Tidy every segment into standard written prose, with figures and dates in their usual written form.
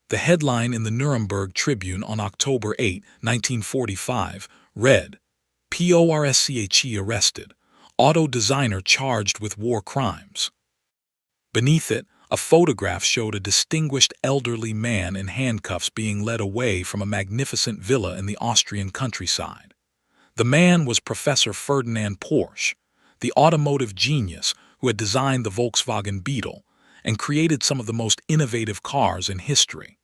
The headline in the Nuremberg Tribune on October 8, 1945, read, Porsche arrested, auto designer charged with war crimes. Beneath it, a photograph showed a distinguished elderly man in handcuffs being led away from a magnificent villa in the Austrian countryside. The man was Professor Ferdinand Porsche, the automotive genius who had designed the Volkswagen Beetle and created some of the most innovative cars in history.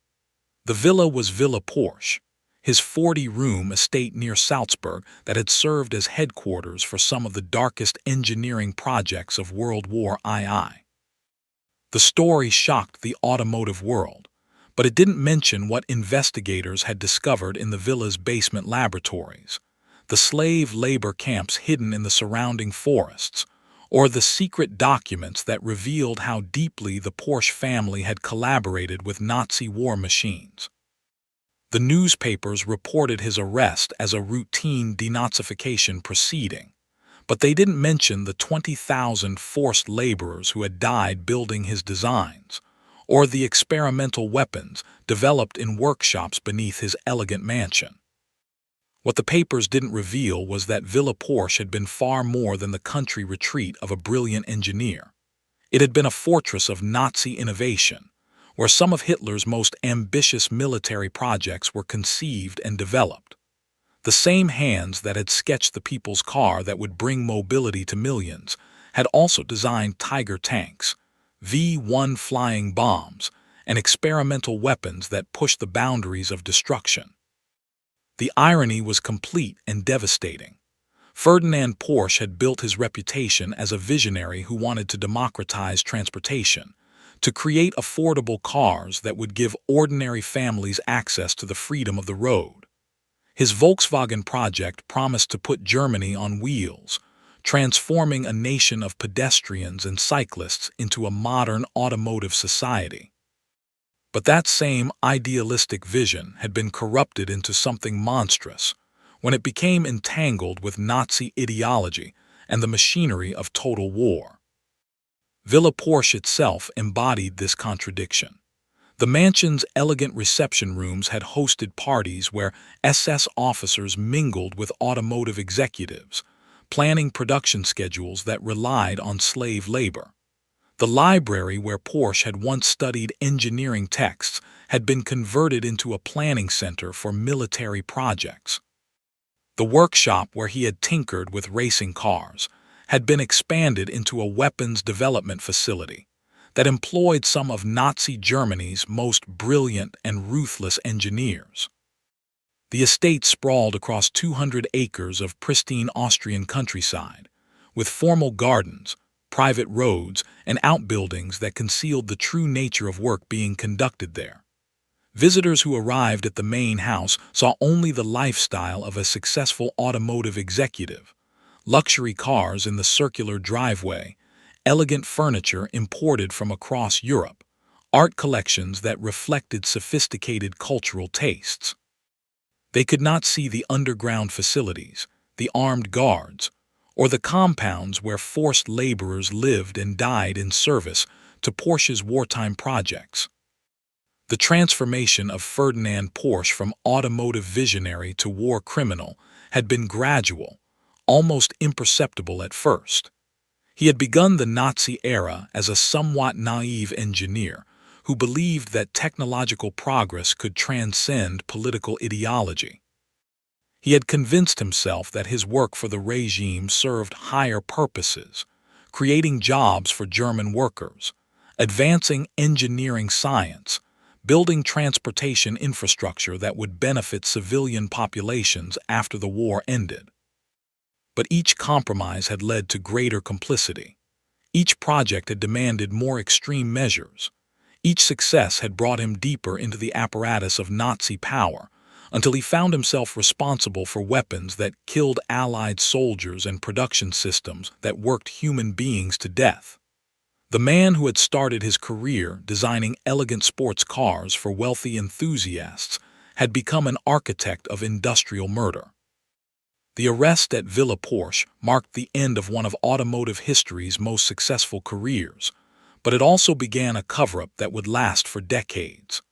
The villa was Villa Porsche, his 40-room estate near Salzburg that had served as headquarters for some of the darkest engineering projects of World War II. The story shocked the automotive world, but it didn't mention what investigators had discovered in the villa's basement laboratories, the slave labor camps hidden in the surrounding forests, or the secret documents that revealed how deeply the Porsche family had collaborated with Nazi war machines. The newspapers reported his arrest as a routine denazification proceeding, but they didn't mention the 20,000 forced laborers who had died building his designs, or the experimental weapons developed in workshops beneath his elegant mansion. What the papers didn't reveal was that Villa Porsche had been far more than the country retreat of a brilliant engineer. It had been a fortress of Nazi innovation, where some of Hitler's most ambitious military projects were conceived and developed. The same hands that had sketched the people's car that would bring mobility to millions had also designed Tiger tanks, V-1 flying bombs, and experimental weapons that pushed the boundaries of destruction. The irony was complete and devastating. Ferdinand Porsche had built his reputation as a visionary who wanted to democratize transportation, to create affordable cars that would give ordinary families access to the freedom of the road. His Volkswagen project promised to put Germany on wheels, transforming a nation of pedestrians and cyclists into a modern automotive society. But that same idealistic vision had been corrupted into something monstrous when it became entangled with Nazi ideology and the machinery of total war. Villa Porsche itself embodied this contradiction. The mansion's elegant reception rooms had hosted parties where SS officers mingled with automotive executives, planning production schedules that relied on slave labor. The library where Porsche had once studied engineering texts had been converted into a planning center for military projects. The workshop where he had tinkered with racing cars had been expanded into a weapons development facility that employed some of Nazi Germany's most brilliant and ruthless engineers. The estate sprawled across 200 acres of pristine Austrian countryside, with formal gardens, private roads, and outbuildings that concealed the true nature of work being conducted there. Visitors who arrived at the main house saw only the lifestyle of a successful automotive executive: luxury cars in the circular driveway, elegant furniture imported from across Europe, art collections that reflected sophisticated cultural tastes. They could not see the underground facilities, the armed guards, or the compounds where forced laborers lived and died in service to Porsche's wartime projects. The transformation of Ferdinand Porsche from automotive visionary to war criminal had been gradual, almost imperceptible at first. He had begun the Nazi era as a somewhat naive engineer who believed that technological progress could transcend political ideology. He had convinced himself that his work for the regime served higher purposes, creating jobs for German workers, advancing engineering science, building transportation infrastructure that would benefit civilian populations after the war ended. But each compromise had led to greater complicity. Each project had demanded more extreme measures. Each success had brought him deeper into the apparatus of Nazi power, until he found himself responsible for weapons that killed Allied soldiers and production systems that worked human beings to death. The man who had started his career designing elegant sports cars for wealthy enthusiasts had become an architect of industrial murder. The arrest at Villa Porsche marked the end of one of automotive history's most successful careers, but it also began a cover-up that would last for decades.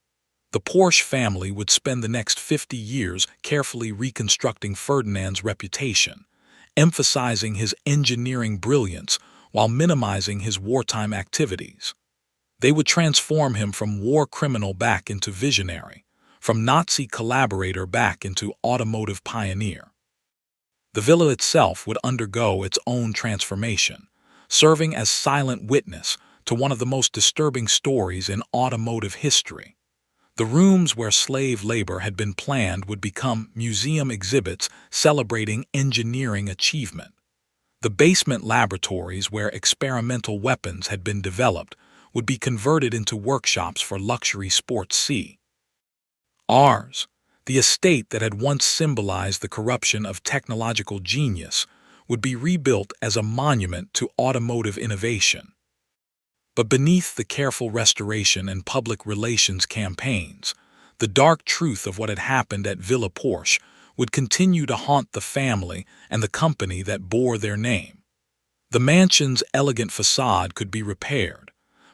The Porsche family would spend the next 50 years carefully reconstructing Ferdinand's reputation, emphasizing his engineering brilliance while minimizing his wartime activities. They would transform him from war criminal back into visionary, from Nazi collaborator back into automotive pioneer. The villa itself would undergo its own transformation, serving as silent witness to one of the most disturbing stories in automotive history. The rooms where slave labor had been planned would become museum exhibits celebrating engineering achievement. The basement laboratories where experimental weapons had been developed would be converted into workshops for luxury sports cars. The estate that had once symbolized the corruption of technological genius would be rebuilt as a monument to automotive innovation. But beneath the careful restoration and public relations campaigns, the dark truth of what had happened at Villa Porsche would continue to haunt the family and the company that bore their name. The mansion's elegant facade could be repaired,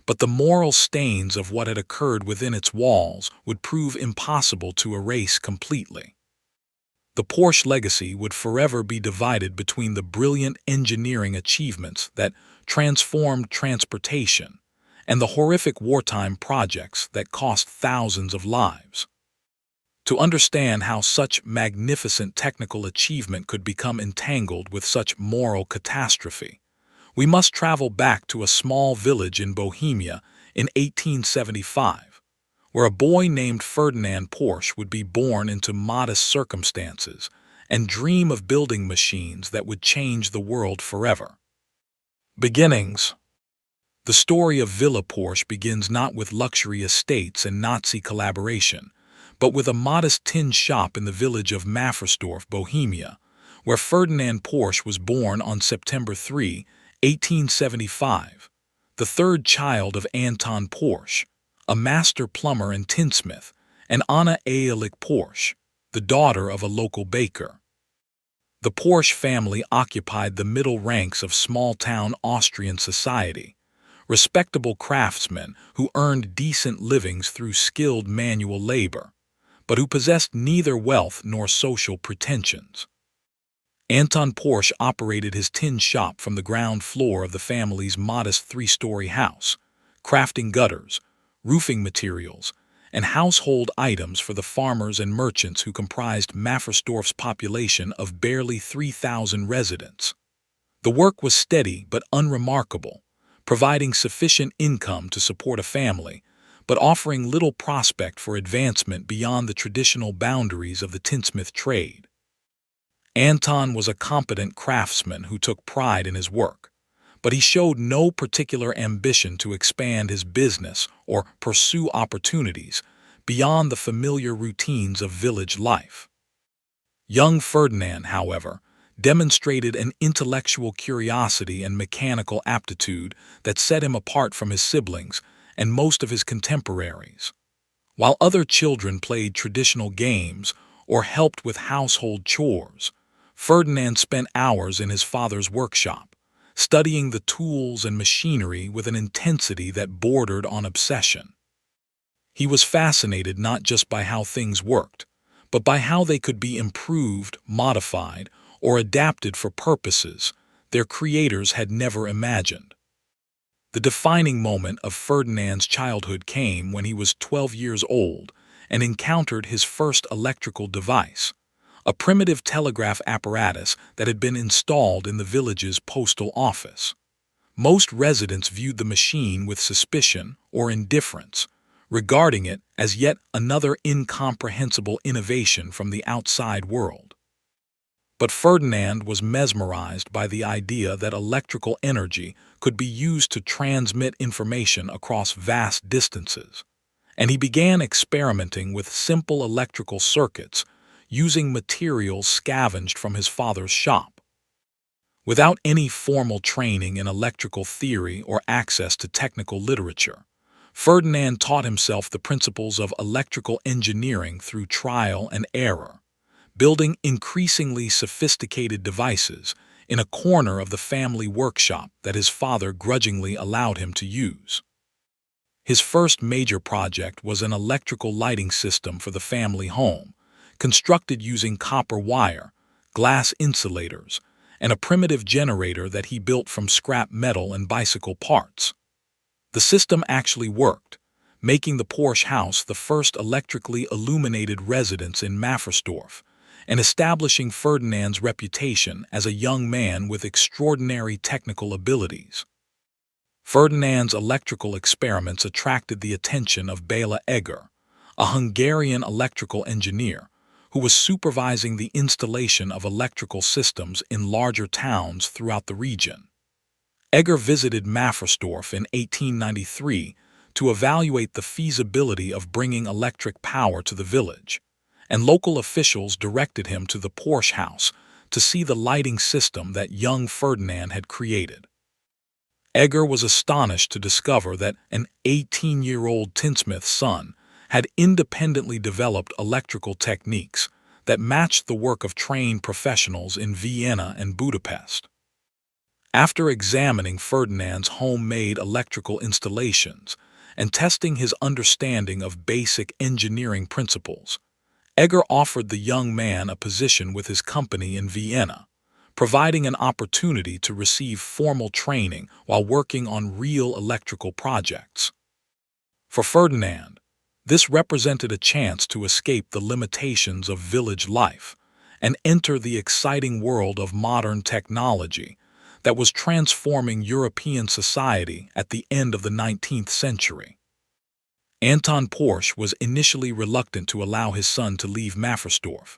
but the moral stains of what had occurred within its walls would prove impossible to erase completely. The Porsche legacy would forever be divided between the brilliant engineering achievements that transformed transportation and the horrific wartime projects that cost thousands of lives. To understand how such magnificent technical achievement could become entangled with such moral catastrophe, we must travel back to a small village in Bohemia in 1875, where a boy named Ferdinand Porsche would be born into modest circumstances and dream of building machines that would change the world forever. Beginnings. The story of Villa Porsche begins not with luxury estates and Nazi collaboration, but with a modest tin shop in the village of Mafferstorf, Bohemia, where Ferdinand Porsche was born on September 3, 1875, the third child of Anton Porsche, a master plumber and tinsmith, and Anna Ehrlich Porsche, the daughter of a local baker. The Porsche family occupied the middle ranks of small-town Austrian society, respectable craftsmen who earned decent livings through skilled manual labor, but who possessed neither wealth nor social pretensions. Anton Porsche operated his tin shop from the ground floor of the family's modest three-story house, crafting gutters, roofing materials, and household items for the farmers and merchants who comprised Mafferstorf's population of barely 3,000 residents. The work was steady but unremarkable, providing sufficient income to support a family, but offering little prospect for advancement beyond the traditional boundaries of the tinsmith trade. Anton was a competent craftsman who took pride in his work, but he showed no particular ambition to expand his business or pursue opportunities beyond the familiar routines of village life. Young Ferdinand, however, demonstrated an intellectual curiosity and mechanical aptitude that set him apart from his siblings and most of his contemporaries. While other children played traditional games or helped with household chores, Ferdinand spent hours in his father's workshop, studying the tools and machinery with an intensity that bordered on obsession. He was fascinated not just by how things worked, but by how they could be improved, modified, or adapted for purposes their creators had never imagined. The defining moment of Ferdinand's childhood came when he was 12 years old and encountered his first electrical device, a primitive telegraph apparatus that had been installed in the village's postal office. Most residents viewed the machine with suspicion or indifference, regarding it as yet another incomprehensible innovation from the outside world. But Ferdinand was mesmerized by the idea that electrical energy could be used to transmit information across vast distances, and he began experimenting with simple electrical circuits using materials scavenged from his father's shop. Without any formal training in electrical theory or access to technical literature, Ferdinand taught himself the principles of electrical engineering through trial and error, building increasingly sophisticated devices in a corner of the family workshop that his father grudgingly allowed him to use. His first major project was an electrical lighting system for the family home, constructed using copper wire, glass insulators, and a primitive generator that he built from scrap metal and bicycle parts. The system actually worked, making the Porsche house the first electrically illuminated residence in Mafferstorf, and establishing Ferdinand's reputation as a young man with extraordinary technical abilities. Ferdinand's electrical experiments attracted the attention of Bela Egger, a Hungarian electrical engineer who was supervising the installation of electrical systems in larger towns throughout the region. Egger visited Mafferstorf in 1893 to evaluate the feasibility of bringing electric power to the village, and local officials directed him to the Porsche house to see the lighting system that young Ferdinand had created. Egger was astonished to discover that an 18-year-old tinsmith's son had independently developed electrical techniques that matched the work of trained professionals in Vienna and Budapest. After examining Ferdinand's homemade electrical installations and testing his understanding of basic engineering principles, Egger offered the young man a position with his company in Vienna, providing an opportunity to receive formal training while working on real electrical projects. For Ferdinand, this represented a chance to escape the limitations of village life and enter the exciting world of modern technology that was transforming European society at the end of the 19th century. Anton Porsche was initially reluctant to allow his son to leave Mafferstorf,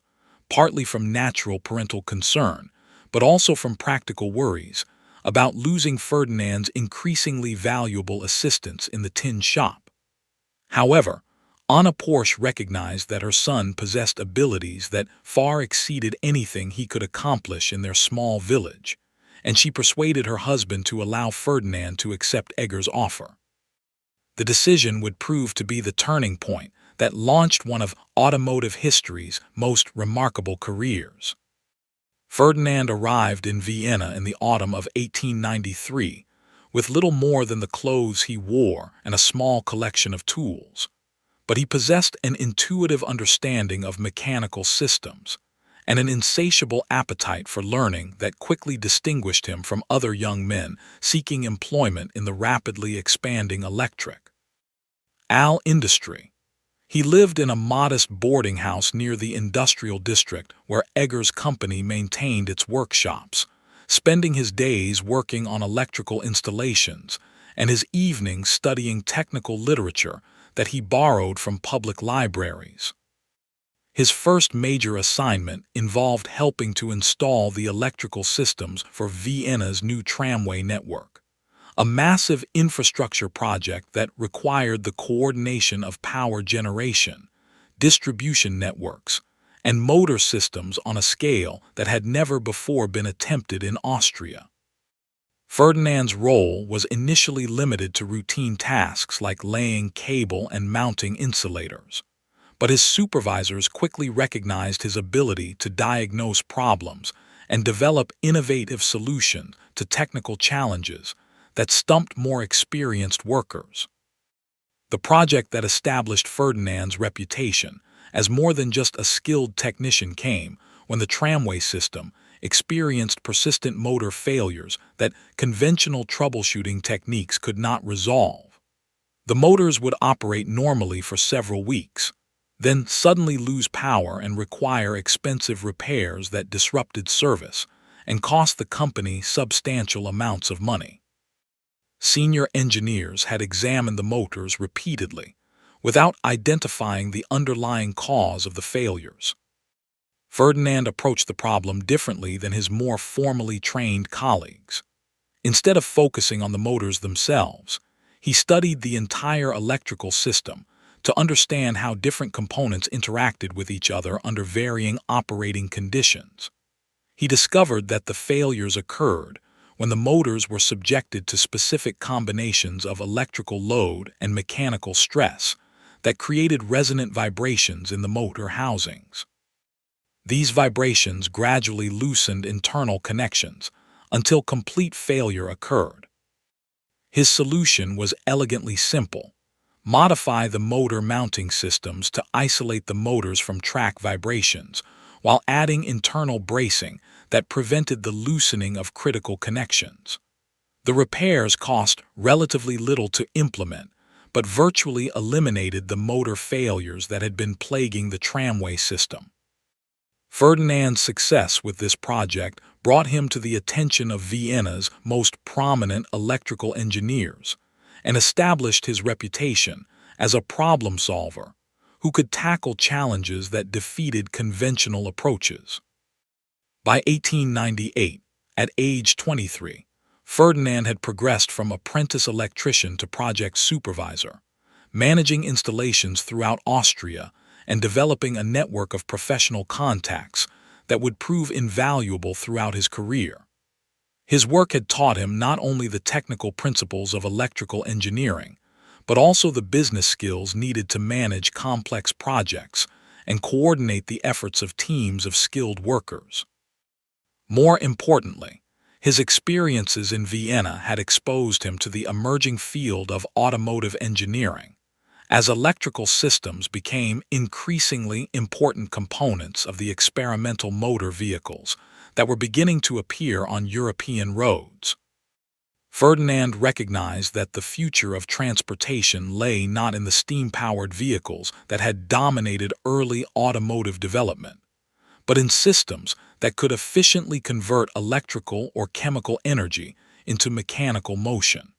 partly from natural parental concern, but also from practical worries about losing Ferdinand's increasingly valuable assistance in the tin shop. However, Anna Porsche recognized that her son possessed abilities that far exceeded anything he could accomplish in their small village, and she persuaded her husband to allow Ferdinand to accept Egger's offer. The decision would prove to be the turning point that launched one of automotive history's most remarkable careers. Ferdinand arrived in Vienna in the autumn of 1893 with little more than the clothes he wore and a small collection of tools, but he possessed an intuitive understanding of mechanical systems and an insatiable appetite for learning that quickly distinguished him from other young men seeking employment in the rapidly expanding electric industry. He lived in a modest boarding house near the industrial district where Egger's company maintained its workshops, spending his days working on electrical installations and his evenings studying technical literature that he borrowed from public libraries. His first major assignment involved helping to install the electrical systems for Vienna's new tramway network, a massive infrastructure project that required the coordination of power generation, distribution networks, and motor systems on a scale that had never before been attempted in Austria. Ferdinand's role was initially limited to routine tasks like laying cable and mounting insulators, but his supervisors quickly recognized his ability to diagnose problems and develop innovative solutions to technical challenges that stumped more experienced workers. The project that established Ferdinand's reputation as more than just a skilled technician came when the tramway system experienced persistent motor failures that conventional troubleshooting techniques could not resolve. The motors would operate normally for several weeks, then suddenly lose power and require expensive repairs that disrupted service and cost the company substantial amounts of money. Senior engineers had examined the motors repeatedly, without identifying the underlying cause of the failures. Ferdinand approached the problem differently than his more formally trained colleagues. Instead of focusing on the motors themselves, he studied the entire electrical system to understand how different components interacted with each other under varying operating conditions. He discovered that the failures occurred when the motors were subjected to specific combinations of electrical load and mechanical stress that created resonant vibrations in the motor housings. These vibrations gradually loosened internal connections until complete failure occurred. His solution was elegantly simple: modify the motor mounting systems to isolate the motors from track vibrations, while adding internal bracing that prevented the loosening of critical connections. The repairs cost relatively little to implement, but virtually eliminated the motor failures that had been plaguing the tramway system. Ferdinand's success with this project brought him to the attention of Vienna's most prominent electrical engineers and established his reputation as a problem solver who could tackle challenges that defeated conventional approaches. By 1898, at age 23, Ferdinand had progressed from apprentice electrician to project supervisor, managing installations throughout Austria and developing a network of professional contacts that would prove invaluable throughout his career. His work had taught him not only the technical principles of electrical engineering, but also the business skills needed to manage complex projects and coordinate the efforts of teams of skilled workers. More importantly, his experiences in Vienna had exposed him to the emerging field of automotive engineering, as electrical systems became increasingly important components of the experimental motor vehicles that were beginning to appear on European roads. Ferdinand recognized that the future of transportation lay not in the steam-powered vehicles that had dominated early automotive development, but in systems that could efficiently convert electrical or chemical energy into mechanical motion.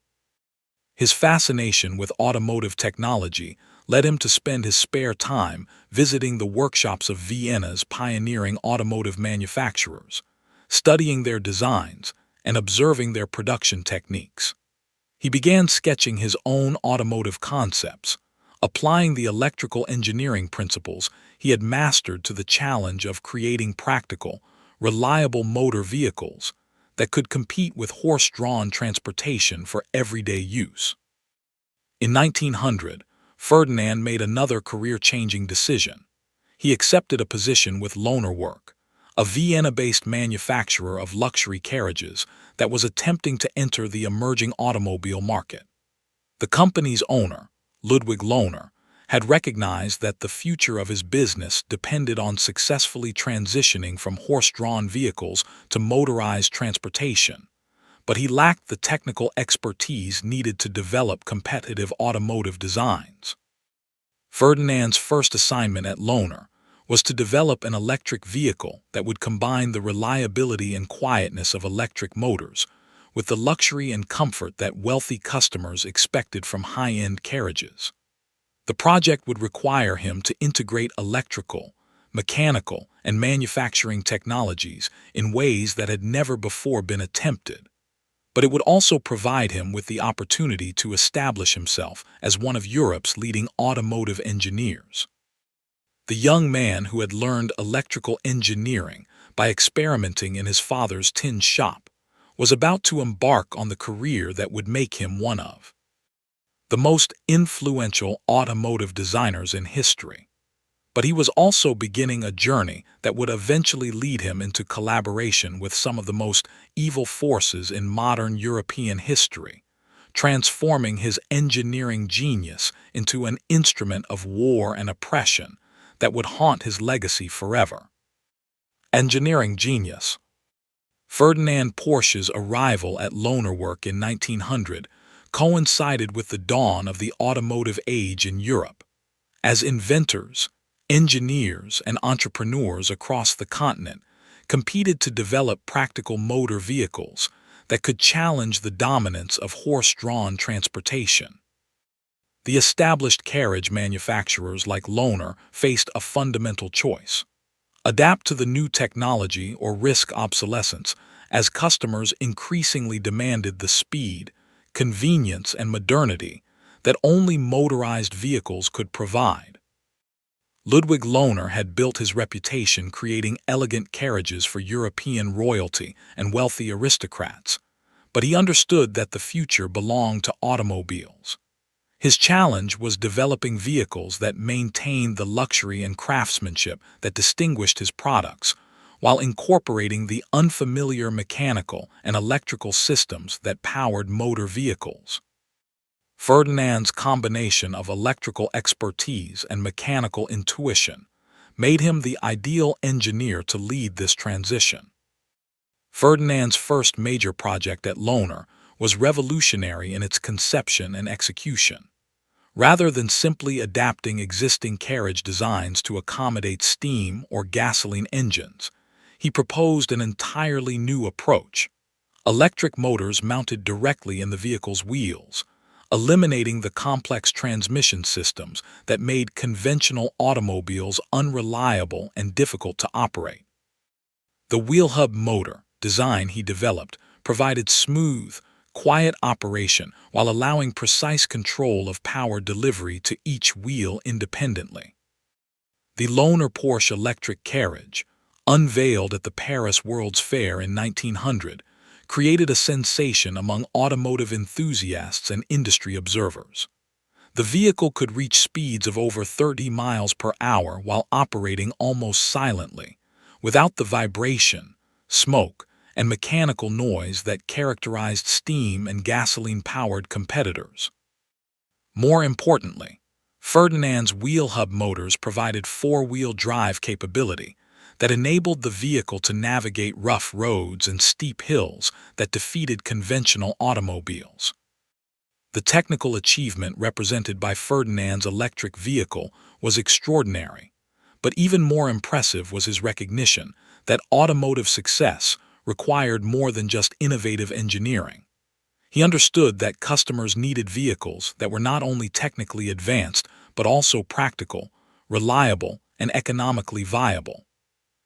His fascination with automotive technology led him to spend his spare time visiting the workshops of Vienna's pioneering automotive manufacturers, studying their designs and observing their production techniques. He began sketching his own automotive concepts, applying the electrical engineering principles he had mastered to the challenge of creating practical, reliable motor vehicles that could compete with horse-drawn transportation for everyday use. In 1900, Ferdinand made another career-changing decision. He accepted a position with Lohner Work, a Vienna-based manufacturer of luxury carriages that was attempting to enter the emerging automobile market. The company's owner, Ludwig Lohner, had recognized that the future of his business depended on successfully transitioning from horse-drawn vehicles to motorized transportation, but he lacked the technical expertise needed to develop competitive automotive designs. Ferdinand's first assignment at Lohner was to develop an electric vehicle that would combine the reliability and quietness of electric motors with the luxury and comfort that wealthy customers expected from high-end carriages. The project would require him to integrate electrical, mechanical, and manufacturing technologies in ways that had never before been attempted, but it would also provide him with the opportunity to establish himself as one of Europe's leading automotive engineers. The young man who had learned electrical engineering by experimenting in his father's tin shop was about to embark on the career that would make him one of the most influential automotive designers in history. But he was also beginning a journey that would eventually lead him into collaboration with some of the most evil forces in modern European history, transforming his engineering genius into an instrument of war and oppression that would haunt his legacy forever. Engineering genius. Ferdinand Porsche's arrival at Lohner Work in 1900 coincided with the dawn of the automotive age in Europe. As inventors, engineers, and entrepreneurs across the continent competed to develop practical motor vehicles that could challenge the dominance of horse-drawn transportation. The established carriage manufacturers like Lohner faced a fundamental choice: adapt to the new technology or risk obsolescence, as customers increasingly demanded the speed, convenience, and modernity that only motorized vehicles could provide. Ludwig Lohner had built his reputation creating elegant carriages for European royalty and wealthy aristocrats, but he understood that the future belonged to automobiles. His challenge was developing vehicles that maintained the luxury and craftsmanship that distinguished his products, while incorporating the unfamiliar mechanical and electrical systems that powered motor vehicles. Ferdinand's combination of electrical expertise and mechanical intuition made him the ideal engineer to lead this transition. Ferdinand's first major project at Lohner was revolutionary in its conception and execution. Rather than simply adapting existing carriage designs to accommodate steam or gasoline engines, he proposed an entirely new approach: electric motors mounted directly in the vehicle's wheels, eliminating the complex transmission systems that made conventional automobiles unreliable and difficult to operate. The wheel hub motor design he developed provided smooth, quiet operation while allowing precise control of power delivery to each wheel independently. The Lohner Porsche electric carriage, unveiled at the Paris World's Fair in 1900, created a sensation among automotive enthusiasts and industry observers. The vehicle could reach speeds of over 30 miles per hour while operating almost silently, without the vibration, smoke, and mechanical noise that characterized steam and gasoline-powered competitors. More importantly, Ferdinand's wheel hub motors provided four-wheel drive capability that enabled the vehicle to navigate rough roads and steep hills that defeated conventional automobiles. The technical achievement represented by Ferdinand's electric vehicle was extraordinary, but even more impressive was his recognition that automotive success required more than just innovative engineering. He understood that customers needed vehicles that were not only technically advanced but also practical, reliable, and economically viable.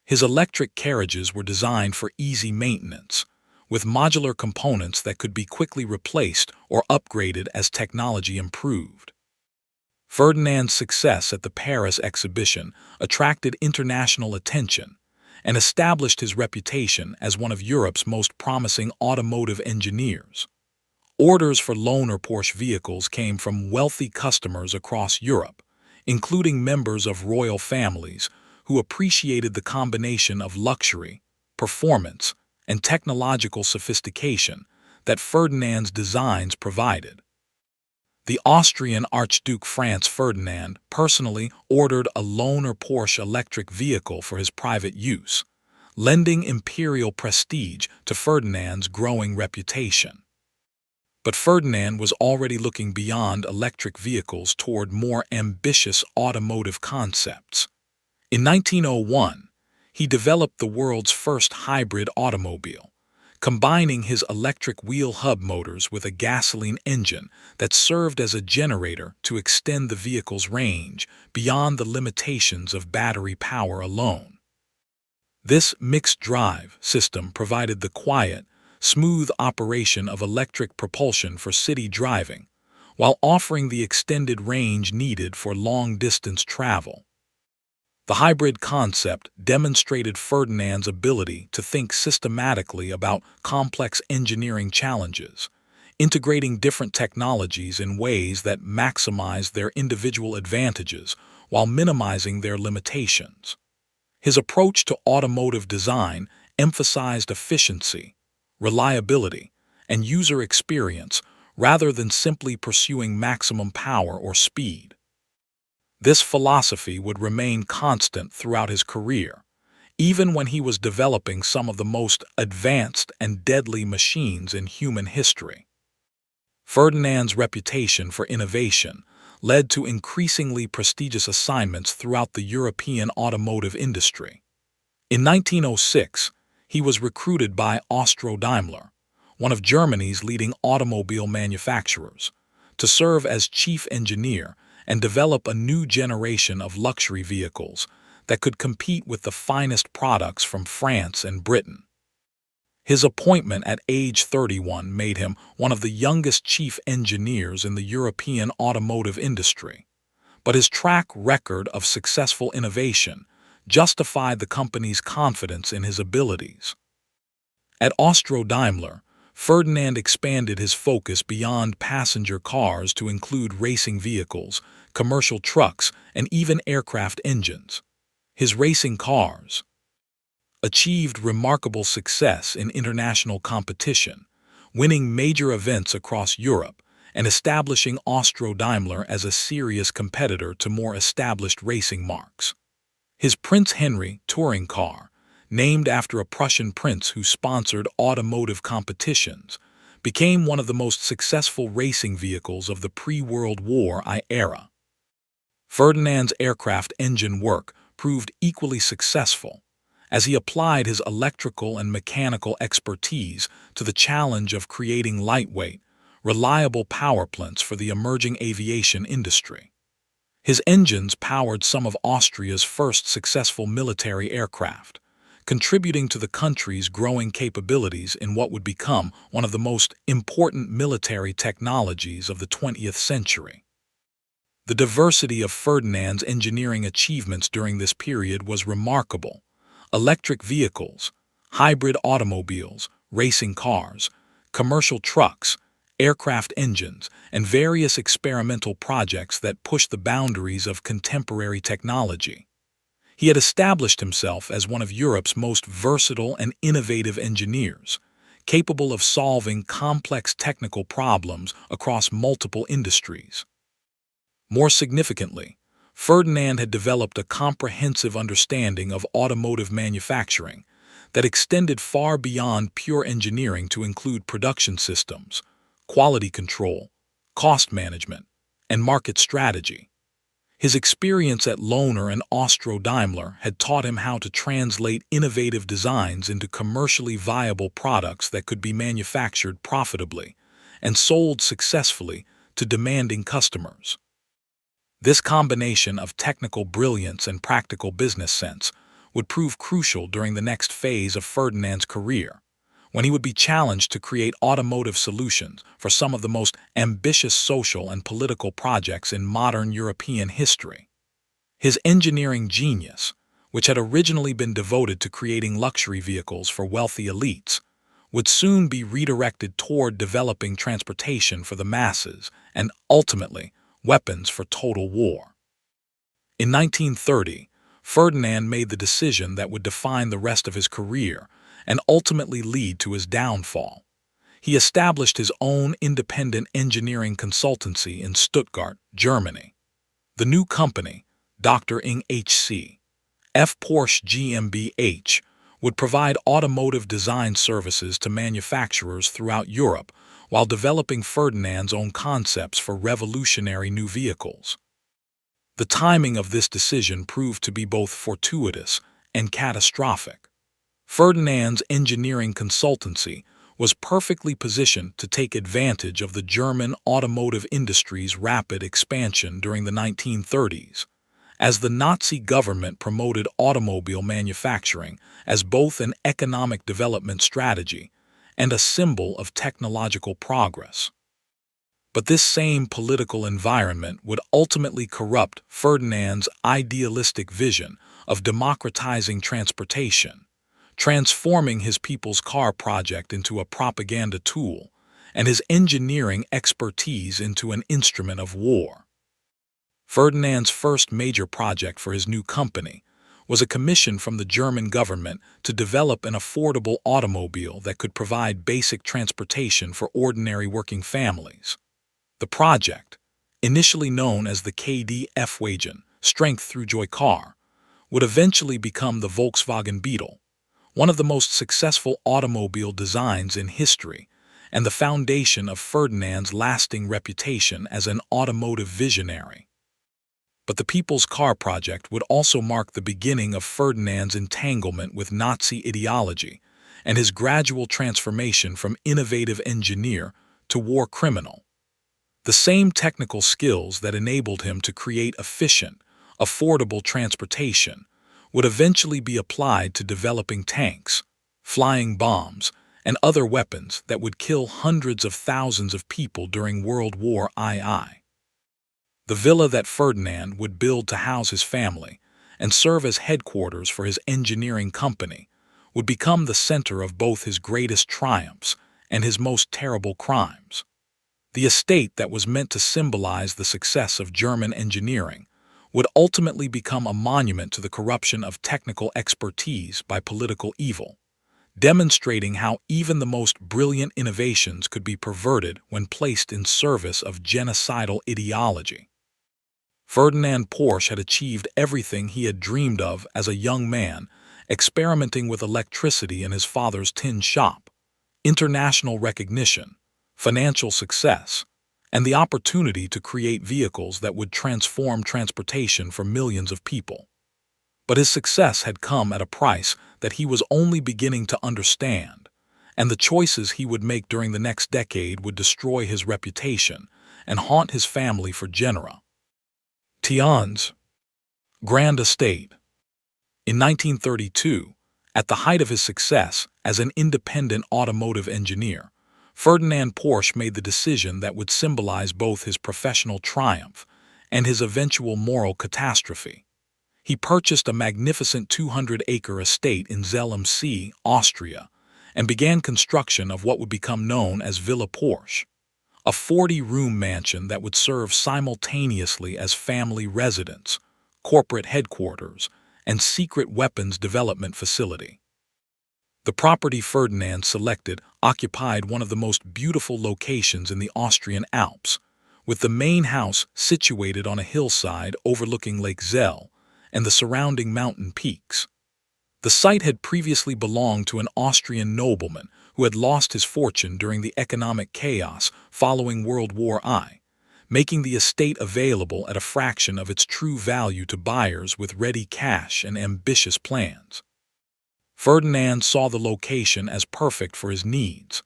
His electric carriages were designed for easy maintenance, with modular components that could be quickly replaced or upgraded as technology improved. Ferdinand's success at the Paris exhibition attracted international attention and established his reputation as one of Europe's most promising automotive engineers. Orders for Lohner Porsche vehicles came from wealthy customers across Europe, including members of royal families who appreciated the combination of luxury, performance, and technological sophistication that Ferdinand's designs provided. The Austrian Archduke Franz Ferdinand personally ordered a Lohner Porsche electric vehicle for his private use, lending imperial prestige to Ferdinand's growing reputation. But Ferdinand was already looking beyond electric vehicles toward more ambitious automotive concepts. In 1901, he developed the world's first hybrid automobile, combining his electric wheel hub motors with a gasoline engine that served as a generator to extend the vehicle's range beyond the limitations of battery power alone. This mixed-drive system provided the quiet, smooth operation of electric propulsion for city driving, while offering the extended range needed for long-distance travel. The hybrid concept demonstrated Ferdinand's ability to think systematically about complex engineering challenges, integrating different technologies in ways that maximized their individual advantages while minimizing their limitations. His approach to automotive design emphasized efficiency, reliability, and user experience rather than simply pursuing maximum power or speed. This philosophy would remain constant throughout his career, even when he was developing some of the most advanced and deadly machines in human history. Ferdinand's reputation for innovation led to increasingly prestigious assignments throughout the European automotive industry. In 1906, he was recruited by Austro-Daimler, one of Germany's leading automobile manufacturers, to serve as chief engineer and develop a new generation of luxury vehicles that could compete with the finest products from France and Britain. His appointment at age 31 made him one of the youngest chief engineers in the European automotive industry, but his track record of successful innovation justified the company's confidence in his abilities. At Austro-Daimler, Ferdinand expanded his focus beyond passenger cars to include racing vehicles, commercial trucks, and even aircraft engines. His racing cars achieved remarkable success in international competition, winning major events across Europe and establishing Austro-Daimler as a serious competitor to more established racing marques. His Prince Henry touring car, named after a Prussian prince who sponsored automotive competitions, became one of the most successful racing vehicles of the pre-World War I era. Ferdinand's aircraft engine work proved equally successful, as he applied his electrical and mechanical expertise to the challenge of creating lightweight, reliable power plants for the emerging aviation industry. His engines powered some of Austria's first successful military aircraft, contributing to the country's growing capabilities in what would become one of the most important military technologies of the 20th century. The diversity of Ferdinand's engineering achievements during this period was remarkable. Electric vehicles, hybrid automobiles, racing cars, commercial trucks, aircraft engines, and various experimental projects that pushed the boundaries of contemporary technology. He had established himself as one of Europe's most versatile and innovative engineers, capable of solving complex technical problems across multiple industries. More significantly, Ferdinand had developed a comprehensive understanding of automotive manufacturing that extended far beyond pure engineering to include production systems, quality control, cost management, and market strategy. His experience at Lohner and Austro-Daimler had taught him how to translate innovative designs into commercially viable products that could be manufactured profitably and sold successfully to demanding customers. This combination of technical brilliance and practical business sense would prove crucial during the next phase of Ferdinand's career, when he would be challenged to create automotive solutions for some of the most ambitious social and political projects in modern European history. His engineering genius, which had originally been devoted to creating luxury vehicles for wealthy elites, would soon be redirected toward developing transportation for the masses and, ultimately, weapons for total war. In 1930, Ferdinand made the decision that would define the rest of his career and ultimately lead to his downfall. He established his own independent engineering consultancy in Stuttgart, Germany. The new company, Dr. Ing H.C. F. Porsche GmbH, would provide automotive design services to manufacturers throughout Europe while developing Ferdinand's own concepts for revolutionary new vehicles. The timing of this decision proved to be both fortuitous and catastrophic. Ferdinand's engineering consultancy was perfectly positioned to take advantage of the German automotive industry's rapid expansion during the 1930s, as the Nazi government promoted automobile manufacturing as both an economic development strategy and a symbol of technological progress. But this same political environment would ultimately corrupt Ferdinand's idealistic vision of democratizing transportation, transforming his People's Car project into a propaganda tool and his engineering expertise into an instrument of war. Ferdinand's first major project for his new company was a commission from the German government to develop an affordable automobile that could provide basic transportation for ordinary working families. The project, initially known as the KD-F-Wagen, Strength Through Joy car, would eventually become the Volkswagen Beetle, one of the most successful automobile designs in history and the foundation of Ferdinand's lasting reputation as an automotive visionary. But the People's Car project would also mark the beginning of Ferdinand's entanglement with Nazi ideology and his gradual transformation from innovative engineer to war criminal. The same technical skills that enabled him to create efficient, affordable transportation would eventually be applied to developing tanks, flying bombs, and other weapons that would kill hundreds of thousands of people during World War II. The villa that Ferdinand would build to house his family and serve as headquarters for his engineering company would become the center of both his greatest triumphs and his most terrible crimes. The estate that was meant to symbolize the success of German engineering would ultimately become a monument to the corruption of technical expertise by political evil, demonstrating how even the most brilliant innovations could be perverted when placed in service of genocidal ideology. Ferdinand Porsche had achieved everything he had dreamed of as a young man, experimenting with electricity in his father's tin shop, international recognition, financial success, and the opportunity to create vehicles that would transform transportation for millions of people. But his success had come at a price that he was only beginning to understand, and the choices he would make during the next decade would destroy his reputation and haunt his family for genera. Tian's grand estate. In 1932, at the height of his success as an independent automotive engineer, Ferdinand Porsche made the decision that would symbolize both his professional triumph and his eventual moral catastrophe. He purchased a magnificent 200-acre estate in Zell am See, Austria, and began construction of what would become known as Villa Porsche, a 40-room mansion that would serve simultaneously as family residence, corporate headquarters, and secret weapons development facility. The property Ferdinand selected occupied one of the most beautiful locations in the Austrian Alps, with the main house situated on a hillside overlooking Lake Zell and the surrounding mountain peaks. The site had previously belonged to an Austrian nobleman who had lost his fortune during the economic chaos following World War I, making the estate available at a fraction of its true value to buyers with ready cash and ambitious plans. Ferdinand saw the location as perfect for his needs,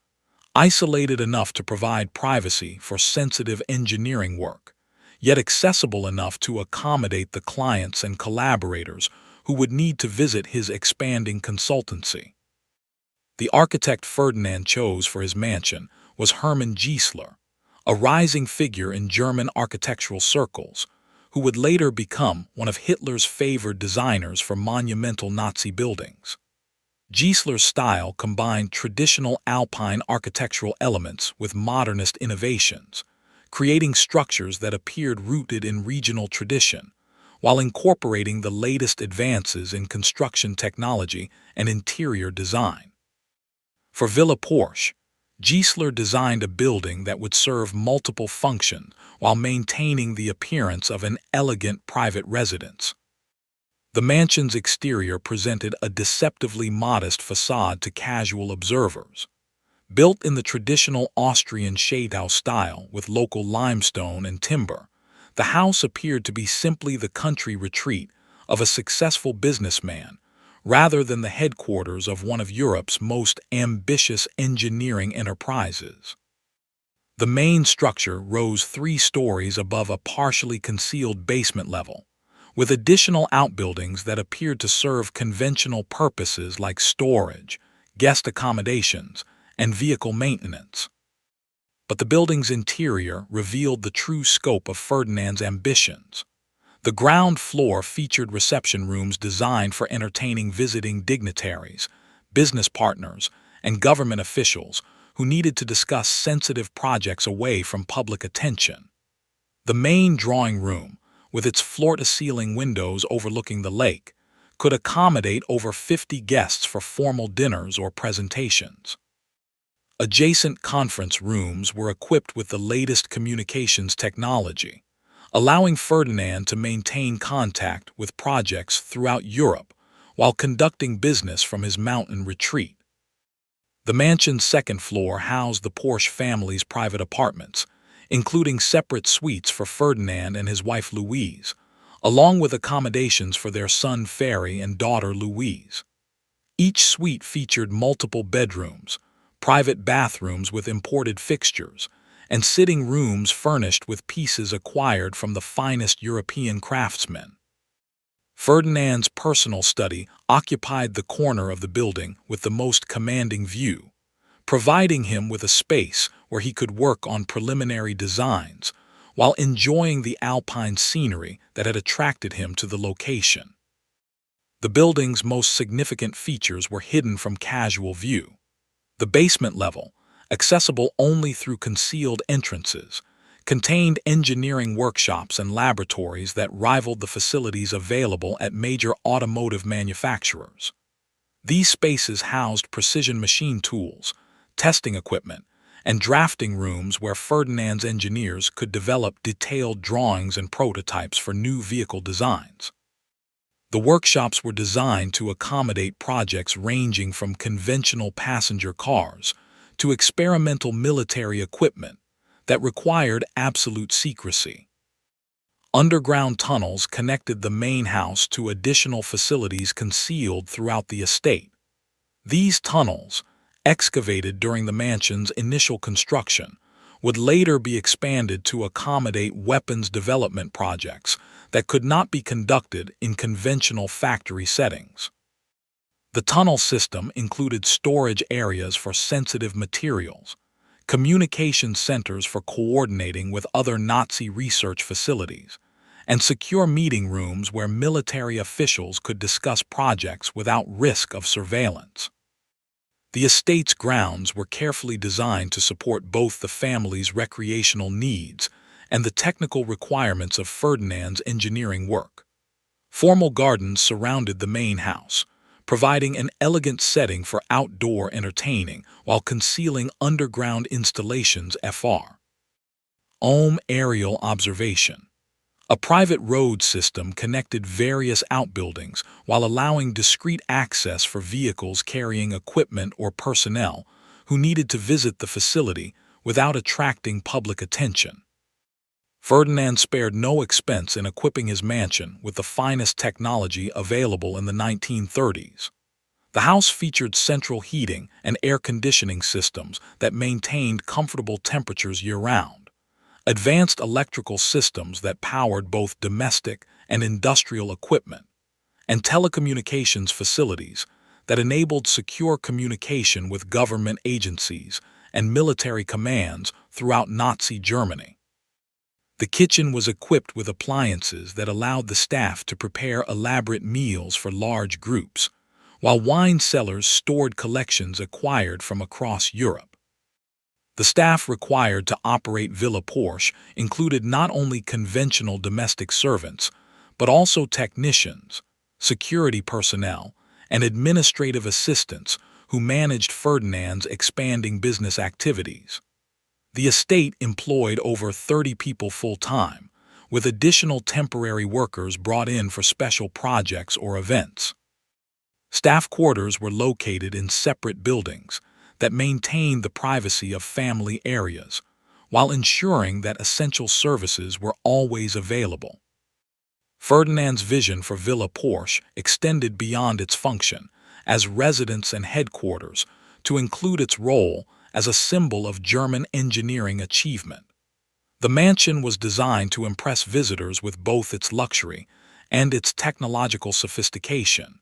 isolated enough to provide privacy for sensitive engineering work, yet accessible enough to accommodate the clients and collaborators who would need to visit his expanding consultancy. The architect Ferdinand chose for his mansion was Hermann Giesler, a rising figure in German architectural circles, who would later become one of Hitler's favored designers for monumental Nazi buildings. Giesler's style combined traditional Alpine architectural elements with modernist innovations, creating structures that appeared rooted in regional tradition, while incorporating the latest advances in construction technology and interior design. For Villa Porsche, Giesler designed a building that would serve multiple functions while maintaining the appearance of an elegant private residence. The mansion's exterior presented a deceptively modest facade to casual observers. Built in the traditional Austrian Schaithouse style with local limestone and timber, the house appeared to be simply the country retreat of a successful businessman rather than the headquarters of one of Europe's most ambitious engineering enterprises. The main structure rose 3 stories above a partially concealed basement level, with additional outbuildings that appeared to serve conventional purposes like storage, guest accommodations, and vehicle maintenance. But the building's interior revealed the true scope of Ferdinand's ambitions. The ground floor featured reception rooms designed for entertaining visiting dignitaries, business partners, and government officials who needed to discuss sensitive projects away from public attention. The main drawing room, with its floor-to-ceiling windows overlooking the lake, could accommodate over 50 guests for formal dinners or presentations. Adjacent conference rooms were equipped with the latest communications technology, allowing Ferdinand to maintain contact with projects throughout Europe while conducting business from his mountain retreat. The mansion's second floor housed the Porsche family's private apartments, including separate suites for Ferdinand and his wife Louise, along with accommodations for their son Ferry and daughter Louise. Each suite featured multiple bedrooms, private bathrooms with imported fixtures, and sitting rooms furnished with pieces acquired from the finest European craftsmen. Ferdinand's personal study occupied the corner of the building with the most commanding view, providing him with a space where he could work on preliminary designs while enjoying the alpine scenery that had attracted him to the location. The building's most significant features were hidden from casual view. The basement level, accessible only through concealed entrances, contained engineering workshops and laboratories that rivaled the facilities available at major automotive manufacturers. These spaces housed precision machine tools, testing equipment, and drafting rooms where Ferdinand's engineers could develop detailed drawings and prototypes for new vehicle designs. The workshops were designed to accommodate projects ranging from conventional passenger cars to experimental military equipment that required absolute secrecy. Underground tunnels connected the main house to additional facilities concealed throughout the estate. These tunnels, excavated during the mansion's initial construction, would later be expanded to accommodate weapons development projects that could not be conducted in conventional factory settings. The tunnel system included storage areas for sensitive materials, communication centers for coordinating with other Nazi research facilities, and secure meeting rooms where military officials could discuss projects without risk of surveillance. The estate's grounds were carefully designed to support both the family's recreational needs and the technical requirements of Ferdinand's engineering work. Formal gardens surrounded the main house, providing an elegant setting for outdoor entertaining while concealing underground installations. Fr. Aerial observation. A private road system connected various outbuildings while allowing discreet access for vehicles carrying equipment or personnel who needed to visit the facility without attracting public attention. Ferdinand spared no expense in equipping his mansion with the finest technology available in the 1930s. The house featured central heating and air conditioning systems that maintained comfortable temperatures year-round, advanced electrical systems that powered both domestic and industrial equipment, and telecommunications facilities that enabled secure communication with government agencies and military commands throughout Nazi Germany. The kitchen was equipped with appliances that allowed the staff to prepare elaborate meals for large groups, while wine cellars stored collections acquired from across Europe. The staff required to operate Villa Porsche included not only conventional domestic servants, but also technicians, security personnel, and administrative assistants who managed Ferdinand's expanding business activities. The estate employed over 30 people full-time, with additional temporary workers brought in for special projects or events. Staff quarters were located in separate buildings that maintained the privacy of family areas, while ensuring that essential services were always available. Ferdinand's vision for Villa Porsche extended beyond its function as residence and headquarters to include its role as a symbol of German engineering achievement. The mansion was designed to impress visitors with both its luxury and its technological sophistication,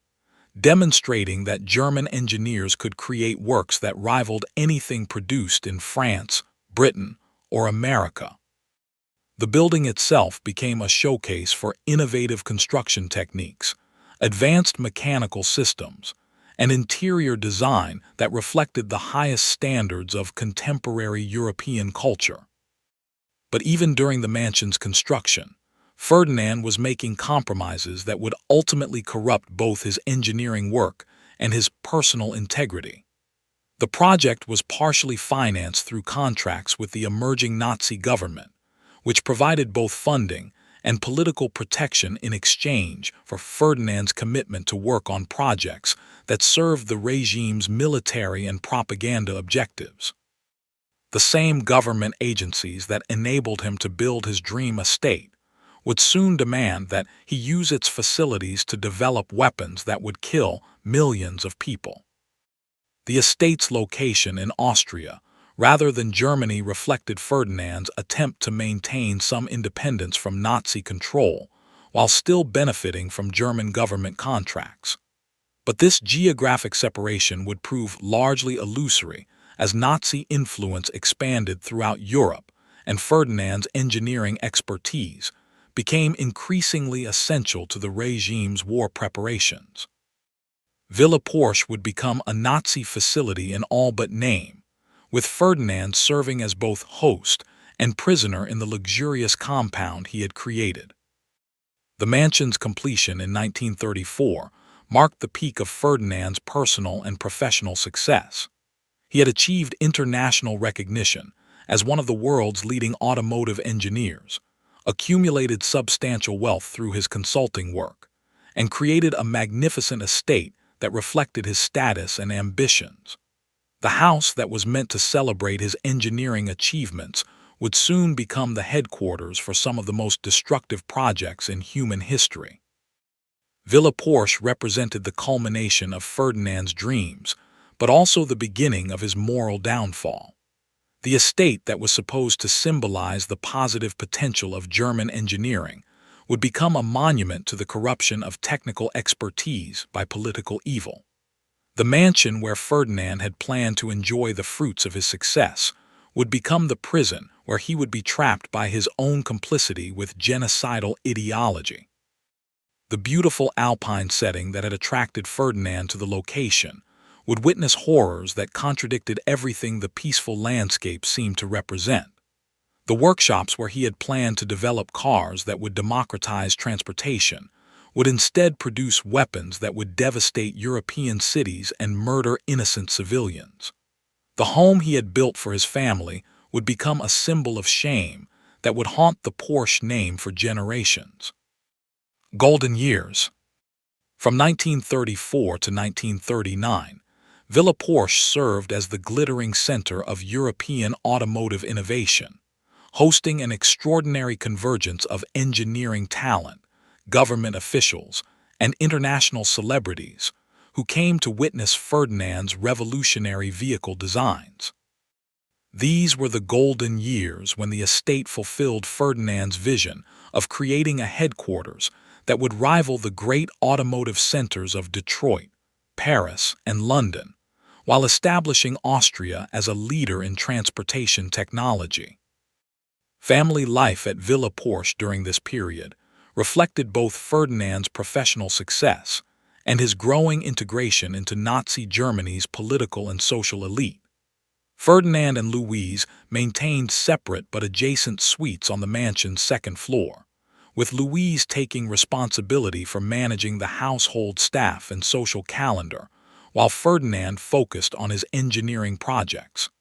demonstrating that German engineers could create works that rivaled anything produced in France, Britain, or America. The building itself became a showcase for innovative construction techniques, advanced mechanical systems, and interior design that reflected the highest standards of contemporary European culture. But even during the mansion's construction, Ferdinand was making compromises that would ultimately corrupt both his engineering work and his personal integrity. The project was partially financed through contracts with the emerging Nazi government, which provided both funding and political protection in exchange for Ferdinand's commitment to work on projects that served the regime's military and propaganda objectives. The same government agencies that enabled him to build his dream estate would soon demand that he use its facilities to develop weapons that would kill millions of people. The estate's location in Austria, rather than Germany, reflected Ferdinand's attempt to maintain some independence from Nazi control while still benefiting from German government contracts. But this geographic separation would prove largely illusory as Nazi influence expanded throughout Europe and Ferdinand's engineering expertise became increasingly essential to the regime's war preparations. Villa Porsche would become a Nazi facility in all but name, with Ferdinand serving as both host and prisoner in the luxurious compound he had created. The mansion's completion in 1934 marked the peak of Ferdinand's personal and professional success. He had achieved international recognition as one of the world's leading automotive engineers, accumulated substantial wealth through his consulting work, and created a magnificent estate that reflected his status and ambitions. The house that was meant to celebrate his engineering achievements would soon become the headquarters for some of the most destructive projects in human history. Villa Porsche represented the culmination of Ferdinand's dreams, but also the beginning of his moral downfall. The estate that was supposed to symbolize the positive potential of German engineering would become a monument to the corruption of technical expertise by political evil. The mansion where Ferdinand had planned to enjoy the fruits of his success would become the prison where he would be trapped by his own complicity with genocidal ideology. The beautiful alpine setting that had attracted Ferdinand to the location would witness horrors that contradicted everything the peaceful landscape seemed to represent. The workshops where he had planned to develop cars that would democratize transportation would instead produce weapons that would devastate European cities and murder innocent civilians. The home he had built for his family would become a symbol of shame that would haunt the Porsche name for generations. Golden years. From 1934 to 1939, Villa Porsche served as the glittering center of European automotive innovation, hosting an extraordinary convergence of engineering talent, government officials, and international celebrities who came to witness Ferdinand's revolutionary vehicle designs. These were the golden years when the estate fulfilled Ferdinand's vision of creating a headquarters that would rival the great automotive centers of Detroit, Paris, and London, while establishing Austria as a leader in transportation technology. Family life at Villa Porsche during this period reflected both Ferdinand's professional success and his growing integration into Nazi Germany's political and social elite. Ferdinand and Louise maintained separate but adjacent suites on the mansion's second floor, with Louise taking responsibility for managing the household staff and social calendar, while Ferdinand focused on his engineering projects.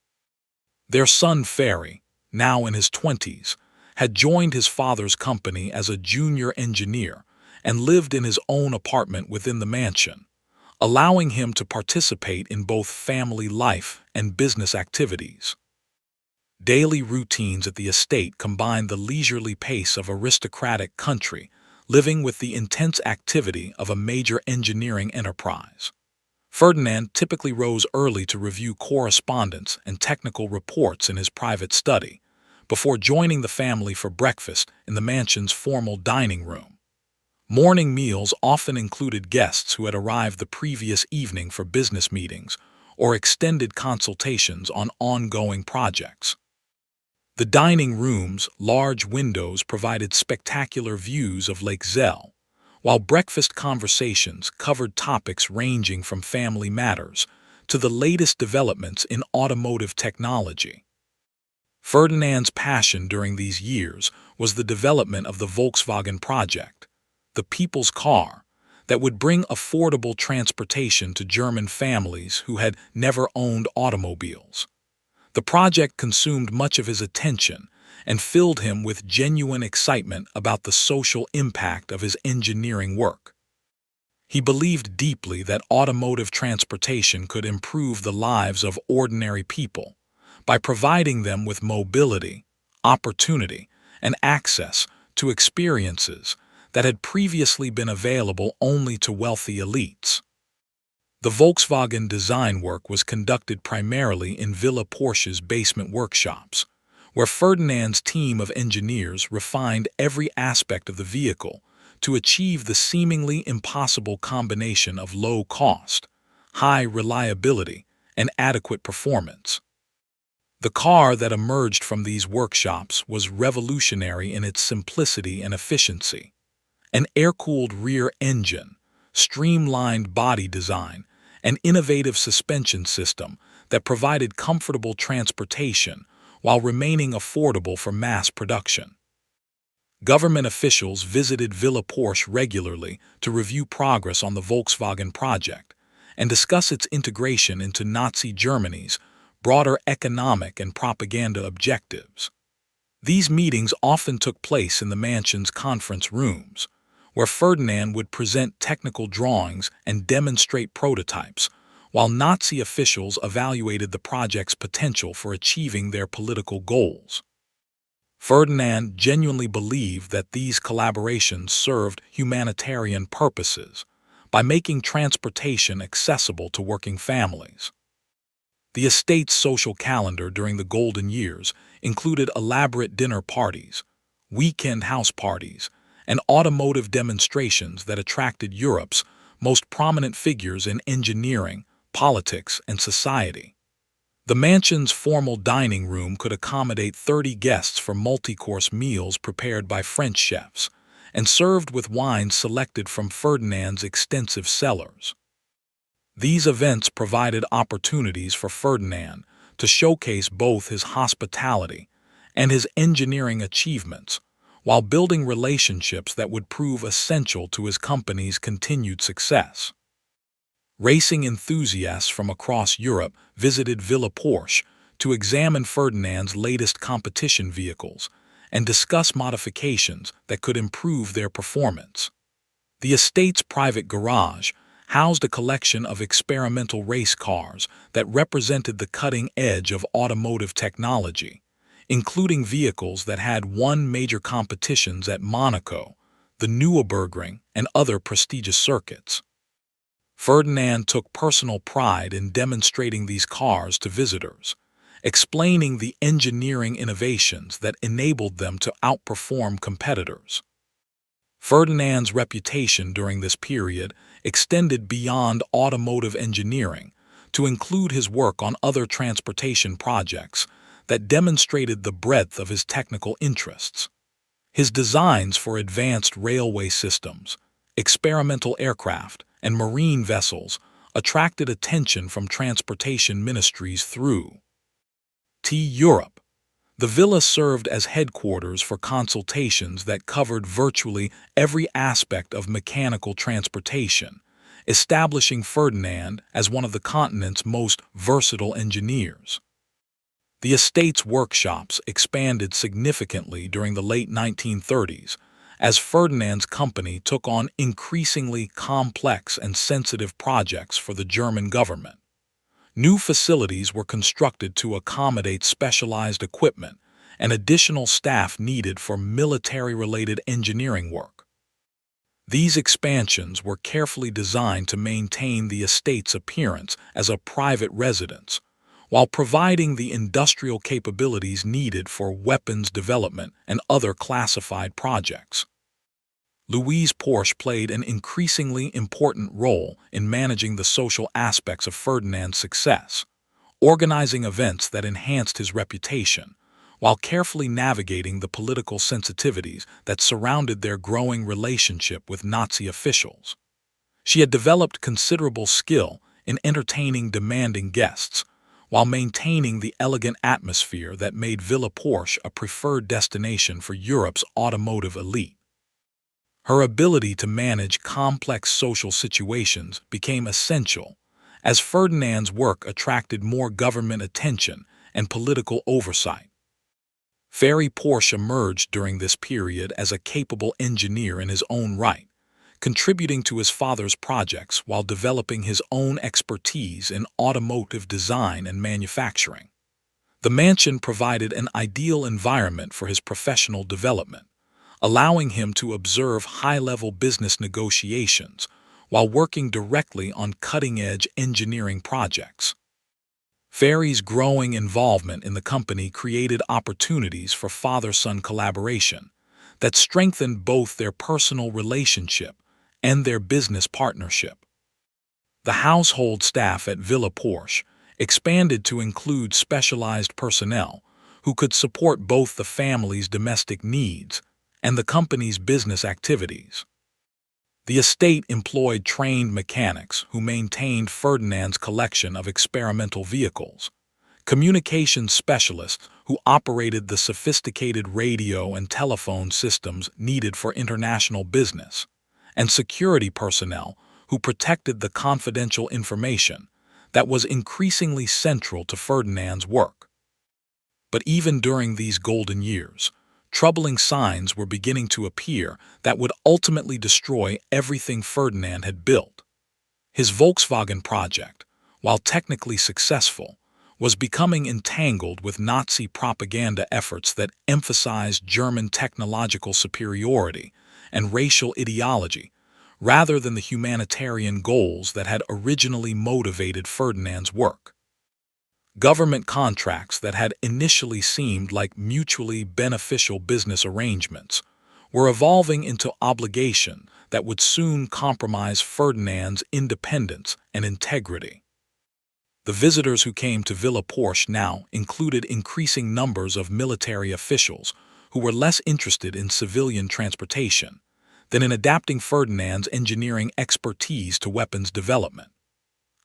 Their son Ferry, now in his 20s, had joined his father's company as a junior engineer and lived in his own apartment within the mansion, allowing him to participate in both family life and business activities. Daily routines at the estate combined the leisurely pace of aristocratic country living with the intense activity of a major engineering enterprise. Ferdinand typically rose early to review correspondence and technical reports in his private study, before joining the family for breakfast in the mansion's formal dining room. Morning meals often included guests who had arrived the previous evening for business meetings or extended consultations on ongoing projects. The dining room's large windows provided spectacular views of Lake Zell, while breakfast conversations covered topics ranging from family matters to the latest developments in automotive technology. Ferdinand's passion during these years was the development of the Volkswagen project, the people's car, that would bring affordable transportation to German families who had never owned automobiles. The project consumed much of his attention and filled him with genuine excitement about the social impact of his engineering work. He believed deeply that automotive transportation could improve the lives of ordinary people by providing them with mobility, opportunity, and access to experiences that had previously been available only to wealthy elites. The Volkswagen design work was conducted primarily in Villa Porsche's basement workshops, where Ferdinand's team of engineers refined every aspect of the vehicle to achieve the seemingly impossible combination of low cost, high reliability, and adequate performance. The car that emerged from these workshops was revolutionary in its simplicity and efficiency. An air-cooled rear engine, streamlined body design, an innovative suspension system that provided comfortable transportation while remaining affordable for mass production. Government officials visited Villa Porsche regularly to review progress on the Volkswagen project and discuss its integration into Nazi Germany's broader economic and propaganda objectives. These meetings often took place in the mansion's conference rooms, where Ferdinand would present technical drawings and demonstrate prototypes, while Nazi officials evaluated the project's potential for achieving their political goals. Ferdinand genuinely believed that these collaborations served humanitarian purposes by making transportation accessible to working families. The estate's social calendar during the golden years included elaborate dinner parties, weekend house parties, and automotive demonstrations that attracted Europe's most prominent figures in engineering, politics, and society. The mansion's formal dining room could accommodate 30 guests for multi-course meals prepared by French chefs and served with wines selected from Ferdinand's extensive cellars. These events provided opportunities for Ferdinand to showcase both his hospitality and his engineering achievements, while building relationships that would prove essential to his company's continued success. Racing enthusiasts from across Europe visited Villa Porsche to examine Ferdinand's latest competition vehicles and discuss modifications that could improve their performance. The estate's private garage housed a collection of experimental race cars that represented the cutting edge of automotive technology, including vehicles that had won major competitions at Monaco, the Nürburgring, and other prestigious circuits. Ferdinand took personal pride in demonstrating these cars to visitors, explaining the engineering innovations that enabled them to outperform competitors. Ferdinand's reputation during this period extended beyond automotive engineering to include his work on other transportation projects that demonstrated the breadth of his technical interests. His designs for advanced railway systems, experimental aircraft, and marine vessels attracted attention from transportation ministries throughout Europe. The villa served as headquarters for consultations that covered virtually every aspect of mechanical transportation, establishing Ferdinand as one of the continent's most versatile engineers. The estate's workshops expanded significantly during the late 1930s as Ferdinand's company took on increasingly complex and sensitive projects for the German government. New facilities were constructed to accommodate specialized equipment and additional staff needed for military-related engineering work. These expansions were carefully designed to maintain the estate's appearance as a private residence, while providing the industrial capabilities needed for weapons development and other classified projects. Louise Porsche played an increasingly important role in managing the social aspects of Ferdinand's success, organizing events that enhanced his reputation, while carefully navigating the political sensitivities that surrounded their growing relationship with Nazi officials. She had developed considerable skill in entertaining demanding guests, while maintaining the elegant atmosphere that made Villa Porsche a preferred destination for Europe's automotive elite. Her ability to manage complex social situations became essential, as Ferdinand's work attracted more government attention and political oversight. Ferry Porsche emerged during this period as a capable engineer in his own right, contributing to his father's projects while developing his own expertise in automotive design and manufacturing. The mansion provided an ideal environment for his professional development, allowing him to observe high-level business negotiations while working directly on cutting-edge engineering projects. Ferry's growing involvement in the company created opportunities for father-son collaboration that strengthened both their personal relationship and their business partnership. The household staff at Villa Porsche expanded to include specialized personnel who could support both the family's domestic needs and the company's business activities. The estate employed trained mechanics who maintained Ferdinand's collection of experimental vehicles, communications specialists who operated the sophisticated radio and telephone systems needed for international business, and security personnel who protected the confidential information that was increasingly central to Ferdinand's work. But even during these golden years, troubling signs were beginning to appear that would ultimately destroy everything Ferdinand had built. His Volkswagen project, while technically successful, was becoming entangled with Nazi propaganda efforts that emphasized German technological superiority and racial ideology rather than the humanitarian goals that had originally motivated Ferdinand's work. Government contracts that had initially seemed like mutually beneficial business arrangements were evolving into obligation that would soon compromise Ferdinand's independence and integrity. The visitors who came to Villa Porsche now included increasing numbers of military officials who were less interested in civilian transportation than in adapting Ferdinand's engineering expertise to weapons development.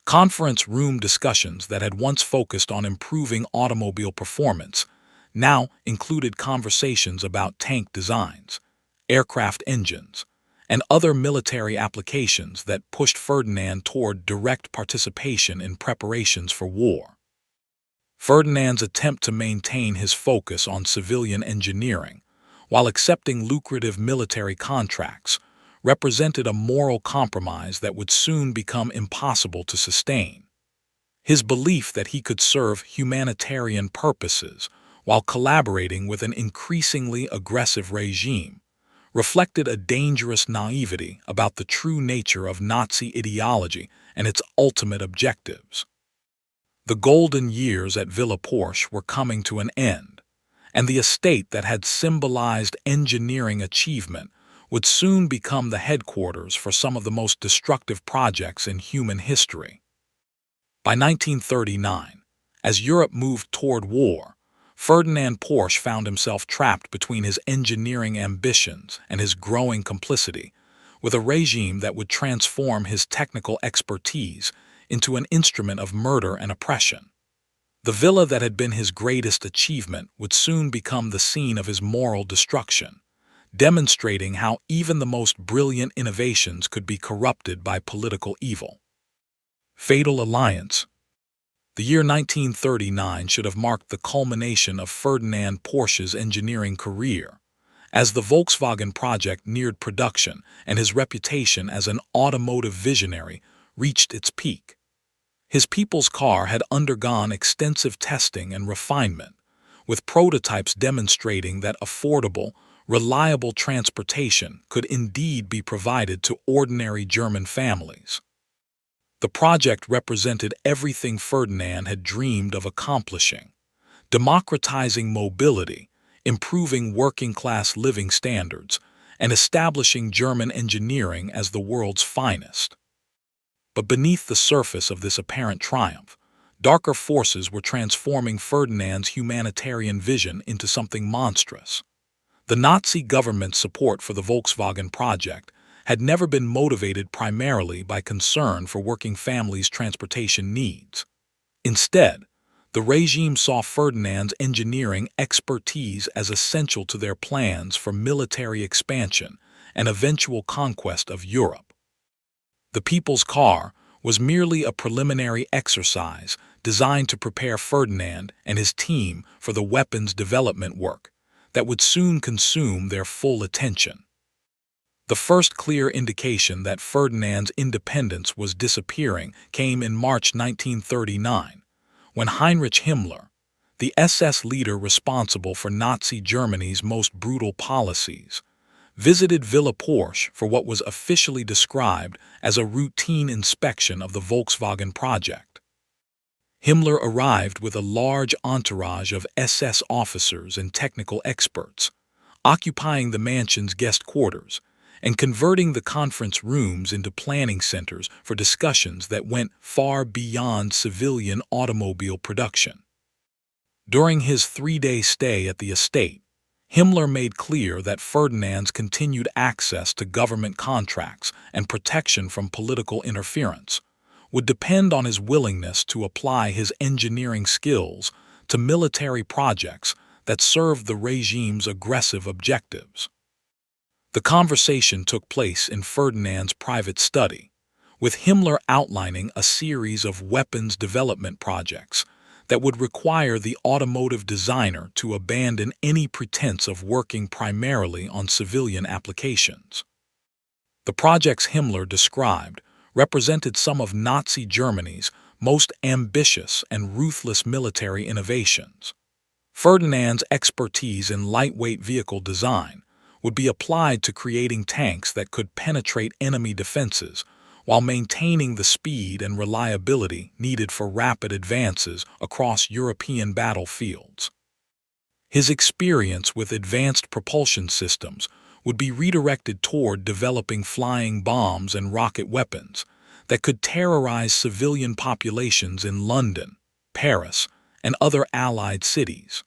Conference room discussions that had once focused on improving automobile performance now included conversations about tank designs, aircraft engines, and other military applications that pushed Ferdinand toward direct participation in preparations for war. Ferdinand's attempt to maintain his focus on civilian engineering while accepting lucrative military contracts represented a moral compromise that would soon become impossible to sustain. His belief that he could serve humanitarian purposes while collaborating with an increasingly aggressive regime reflected a dangerous naivety about the true nature of Nazi ideology and its ultimate objectives. The golden years at Villa Porsche were coming to an end, and the estate that had symbolized engineering achievement would soon become the headquarters for some of the most destructive projects in human history. By 1939, as Europe moved toward war, Ferdinand Porsche found himself trapped between his engineering ambitions and his growing complicity with a regime that would transform his technical expertise into an instrument of murder and oppression. The villa that had been his greatest achievement would soon become the scene of his moral destruction, demonstrating how even the most brilliant innovations could be corrupted by political evil. Fatal Alliance. The year 1939 should have marked the culmination of Ferdinand Porsche's engineering career, as the Volkswagen project neared production and his reputation as an automotive visionary reached its peak. His people's car had undergone extensive testing and refinement, with prototypes demonstrating that affordable, reliable transportation could indeed be provided to ordinary German families. The project represented everything Ferdinand had dreamed of accomplishing: democratizing mobility, improving working-class living standards, and establishing German engineering as the world's finest. But beneath the surface of this apparent triumph, darker forces were transforming Ferdinand's humanitarian vision into something monstrous. The Nazi government's support for the Volkswagen project had never been motivated primarily by concern for working families' transportation needs. Instead, the regime saw Ferdinand's engineering expertise as essential to their plans for military expansion and eventual conquest of Europe. The people's car was merely a preliminary exercise designed to prepare Ferdinand and his team for the weapons development work that would soon consume their full attention. The first clear indication that Ferdinand's independence was disappearing came in March 1939, when Heinrich Himmler, the SS leader responsible for Nazi Germany's most brutal policies, visited Villa Porsche for what was officially described as a routine inspection of the Volkswagen project. Himmler arrived with a large entourage of SS officers and technical experts, occupying the mansion's guest quarters and converting the conference rooms into planning centers for discussions that went far beyond civilian automobile production. During his 3-day stay at the estate, Himmler made clear that Ferdinand's continued access to government contracts and protection from political interference would depend on his willingness to apply his engineering skills to military projects that served the regime's aggressive objectives. The conversation took place in Ferdinand's private study, with Himmler outlining a series of weapons development projects that would require the automotive designer to abandon any pretense of working primarily on civilian applications. The projects Himmler described represented some of Nazi Germany's most ambitious and ruthless military innovations. Ferdinand's expertise in lightweight vehicle design would be applied to creating tanks that could penetrate enemy defenses while maintaining the speed and reliability needed for rapid advances across European battlefields. His experience with advanced propulsion systems would be redirected toward developing flying bombs and rocket weapons that could terrorize civilian populations in London, Paris, and other Allied cities.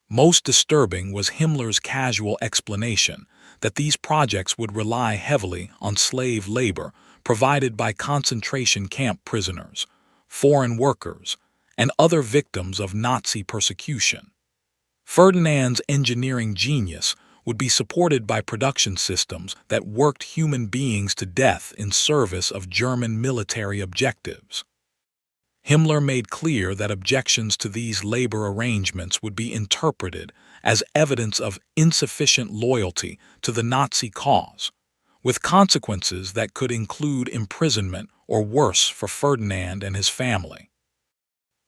Most disturbing was Himmler's casual explanation that these projects would rely heavily on slave labor provided by concentration camp prisoners, foreign workers, and other victims of Nazi persecution. Ferdinand's engineering genius would be supported by production systems that worked human beings to death in service of German military objectives. Himmler made clear that objections to these labor arrangements would be interpreted as evidence of insufficient loyalty to the Nazi cause, with consequences that could include imprisonment or worse for Ferdinand and his family.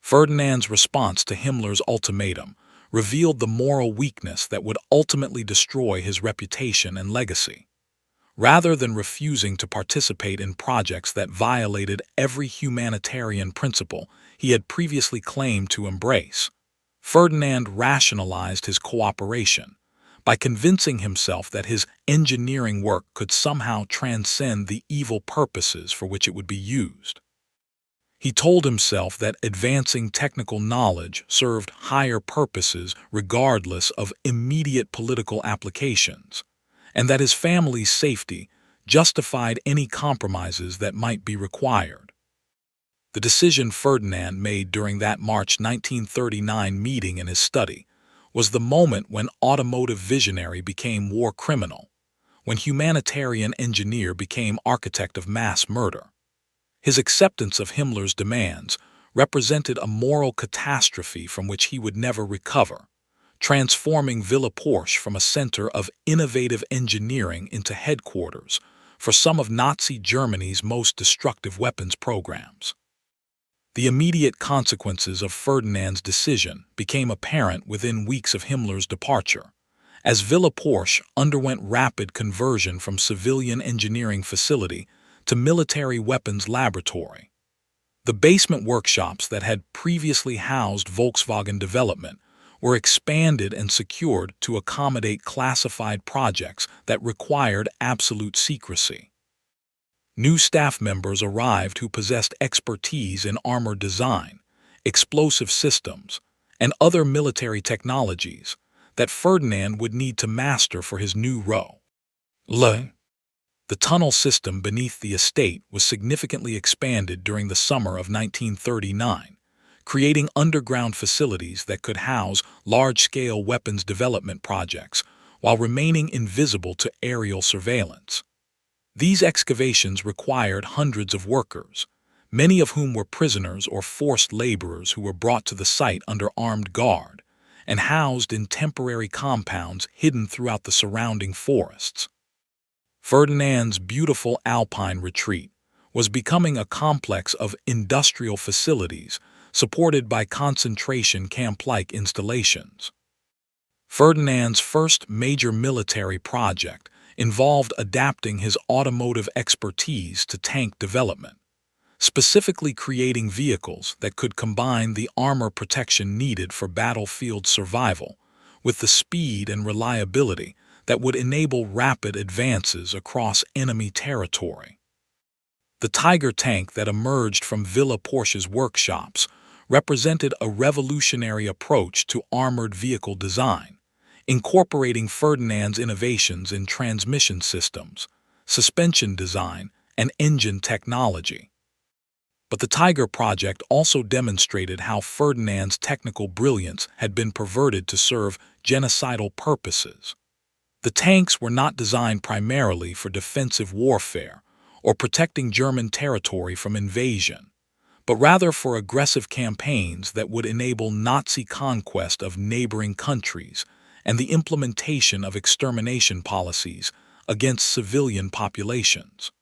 Ferdinand's response to Himmler's ultimatum revealed the moral weakness that would ultimately destroy his reputation and legacy. Rather than refusing to participate in projects that violated every humanitarian principle he had previously claimed to embrace, Ferdinand rationalized his cooperation by convincing himself that his engineering work could somehow transcend the evil purposes for which it would be used. He told himself that advancing technical knowledge served higher purposes regardless of immediate political applications, and that his family's safety justified any compromises that might be required. The decision Ferdinand made during that March 1939 meeting in his study was the moment when automotive visionary became war criminal, when humanitarian engineer became architect of mass murder. His acceptance of Himmler's demands represented a moral catastrophe from which he would never recover, transforming Villa Porsche from a center of innovative engineering into headquarters for some of Nazi Germany's most destructive weapons programs. The immediate consequences of Ferdinand's decision became apparent within weeks of Himmler's departure, as Villa Porsche underwent rapid conversion from civilian engineering facility to military weapons laboratory. The basement workshops that had previously housed Volkswagen development were expanded and secured to accommodate classified projects that required absolute secrecy. New staff members arrived who possessed expertise in armor design, explosive systems, and other military technologies that Ferdinand would need to master for his new role. The tunnel system beneath the estate was significantly expanded during the summer of 1939, creating underground facilities that could house large-scale weapons development projects while remaining invisible to aerial surveillance. These excavations required hundreds of workers, many of whom were prisoners or forced laborers who were brought to the site under armed guard and housed in temporary compounds hidden throughout the surrounding forests. Ferdinand's beautiful alpine retreat was becoming a complex of industrial facilities supported by concentration camp-like installations. Ferdinand's first major military project involved adapting his automotive expertise to tank development, specifically creating vehicles that could combine the armor protection needed for battlefield survival with the speed and reliability that would enable rapid advances across enemy territory. The Tiger tank that emerged from Villa Porsche's workshops represented a revolutionary approach to armored vehicle design, incorporating Ferdinand's innovations in transmission systems, suspension design, and engine technology. But the Tiger Project also demonstrated how Ferdinand's technical brilliance had been perverted to serve genocidal purposes. The tanks were not designed primarily for defensive warfare or protecting German territory from invasion, but rather for aggressive campaigns that would enable Nazi conquest of neighboring countries and the implementation of extermination policies against civilian populations.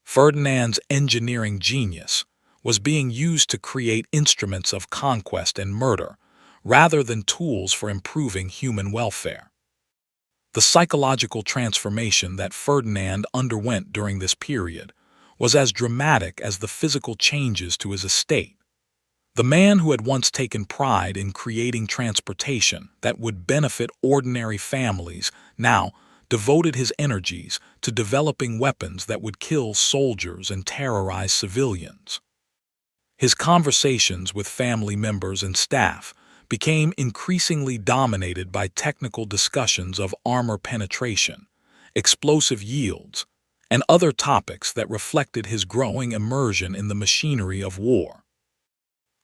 Ferdinand's engineering genius was being used to create instruments of conquest and murder rather than tools for improving human welfare. The psychological transformation that Ferdinand underwent during this period was as dramatic as the physical changes to his estate. The man who had once taken pride in creating transportation that would benefit ordinary families now devoted his energies to developing weapons that would kill soldiers and terrorize civilians. His conversations with family members and staff became increasingly dominated by technical discussions of armor penetration, explosive yields, and other topics that reflected his growing immersion in the machinery of war.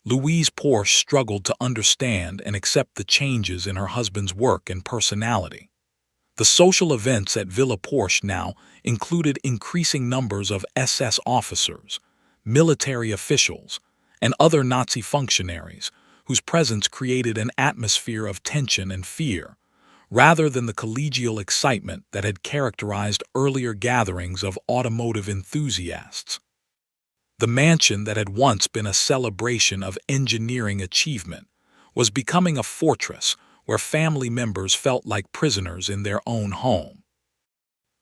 Louise Porsche struggled to understand and accept the changes in her husband's work and personality. The social events at Villa Porsche now included increasing numbers of SS officers, military officials, and other Nazi functionaries whose presence created an atmosphere of tension and fear, rather than the collegial excitement that had characterized earlier gatherings of automotive enthusiasts. The mansion that had once been a celebration of engineering achievement was becoming a fortress where family members felt like prisoners in their own home.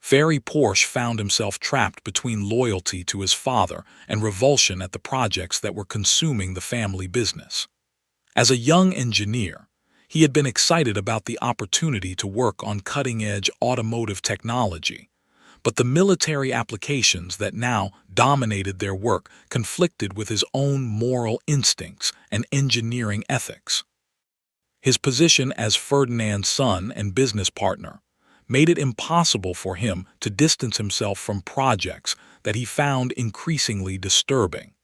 Ferry Porsche found himself trapped between loyalty to his father and revulsion at the projects that were consuming the family business. As a young engineer, he had been excited about the opportunity to work on cutting-edge automotive technology, but the military applications that now dominated their work conflicted with his own moral instincts and engineering ethics. His position as Ferdinand's son and business partner made it impossible for him to distance himself from projects that he found increasingly disturbing.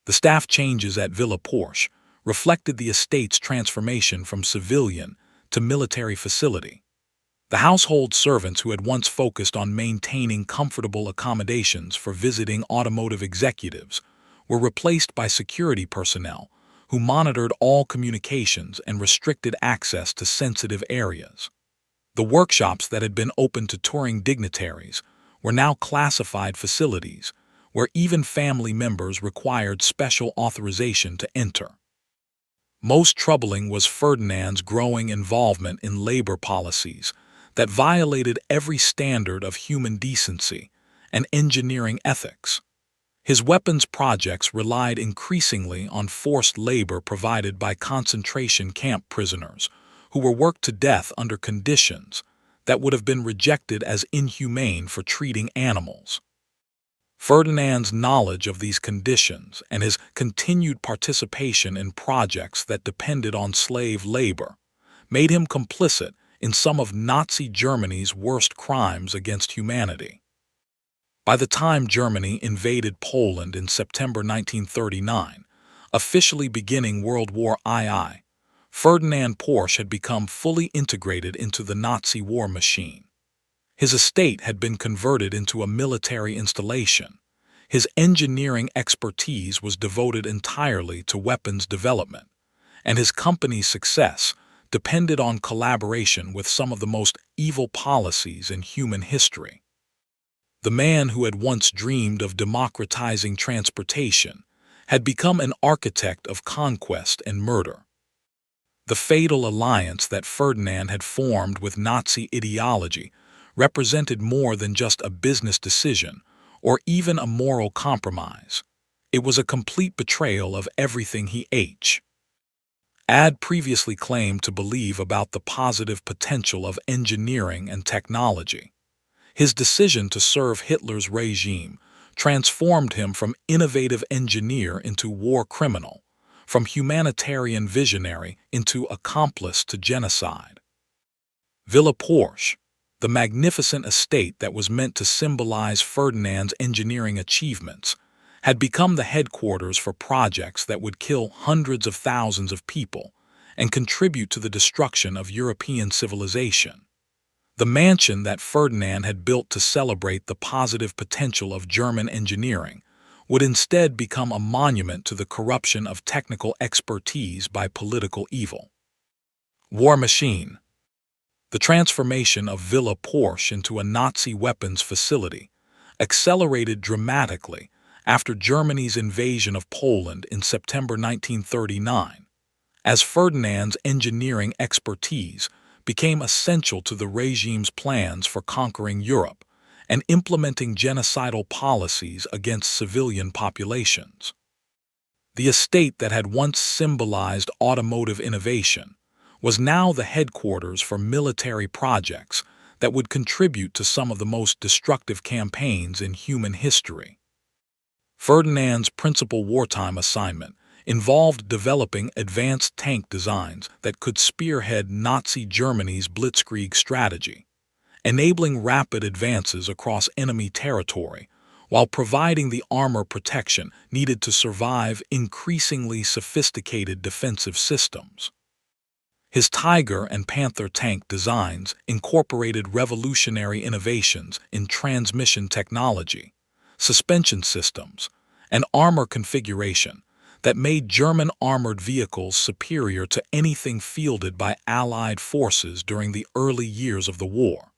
The staff changes at Villa Porsche reflected the estate's transformation from civilian to military facility. The household servants who had once focused on maintaining comfortable accommodations for visiting automotive executives were replaced by security personnel who monitored all communications and restricted access to sensitive areas. The workshops that had been open to touring dignitaries were now classified facilities where even family members required special authorization to enter. Most troubling was Ferdinand's growing involvement in labor policies that violated every standard of human decency and engineering ethics. His weapons projects relied increasingly on forced labor provided by concentration camp prisoners who were worked to death under conditions that would have been rejected as inhumane for treating animals. Ferdinand's knowledge of these conditions and his continued participation in projects that depended on slave labor made him complicit in some of Nazi Germany's worst crimes against humanity. By the time Germany invaded Poland in September 1939, officially beginning World War II, Ferdinand Porsche had become fully integrated into the Nazi war machine. His estate had been converted into a military installation. His engineering expertise was devoted entirely to weapons development, and his company's success depended on collaboration with some of the most evil policies in human history. The man who had once dreamed of democratizing transportation had become an architect of conquest and murder. The fatal alliance that Ferdinand had formed with Nazi ideology represented more than just a business decision or even a moral compromise. It was a complete betrayal of everything he had previously claimed to believe about the positive potential of engineering and technology. His decision to serve Hitler's regime transformed him from innovative engineer into war criminal, from humanitarian visionary into accomplice to genocide. Villa Porsche, the magnificent estate that was meant to symbolize Ferdinand's engineering achievements, had become the headquarters for projects that would kill hundreds of thousands of people and contribute to the destruction of European civilization. The mansion that Ferdinand had built to celebrate the positive potential of German engineering would instead become a monument to the corruption of technical expertise by political evil. War machine. The transformation of Villa Porsche into a Nazi weapons facility accelerated dramatically after Germany's invasion of Poland in September 1939, as Ferdinand's engineering expertise became essential to the regime's plans for conquering Europe and implementing genocidal policies against civilian populations. The estate that had once symbolized automotive innovation was now the headquarters for military projects that would contribute to some of the most destructive campaigns in human history. Ferdinand's principal wartime assignment involved developing advanced tank designs that could spearhead Nazi Germany's blitzkrieg strategy, enabling rapid advances across enemy territory while providing the armor protection needed to survive increasingly sophisticated defensive systems. His Tiger and Panther tank designs incorporated revolutionary innovations in transmission technology, suspension systems, and armor configuration that made German armored vehicles superior to anything fielded by Allied forces during the early years of the war.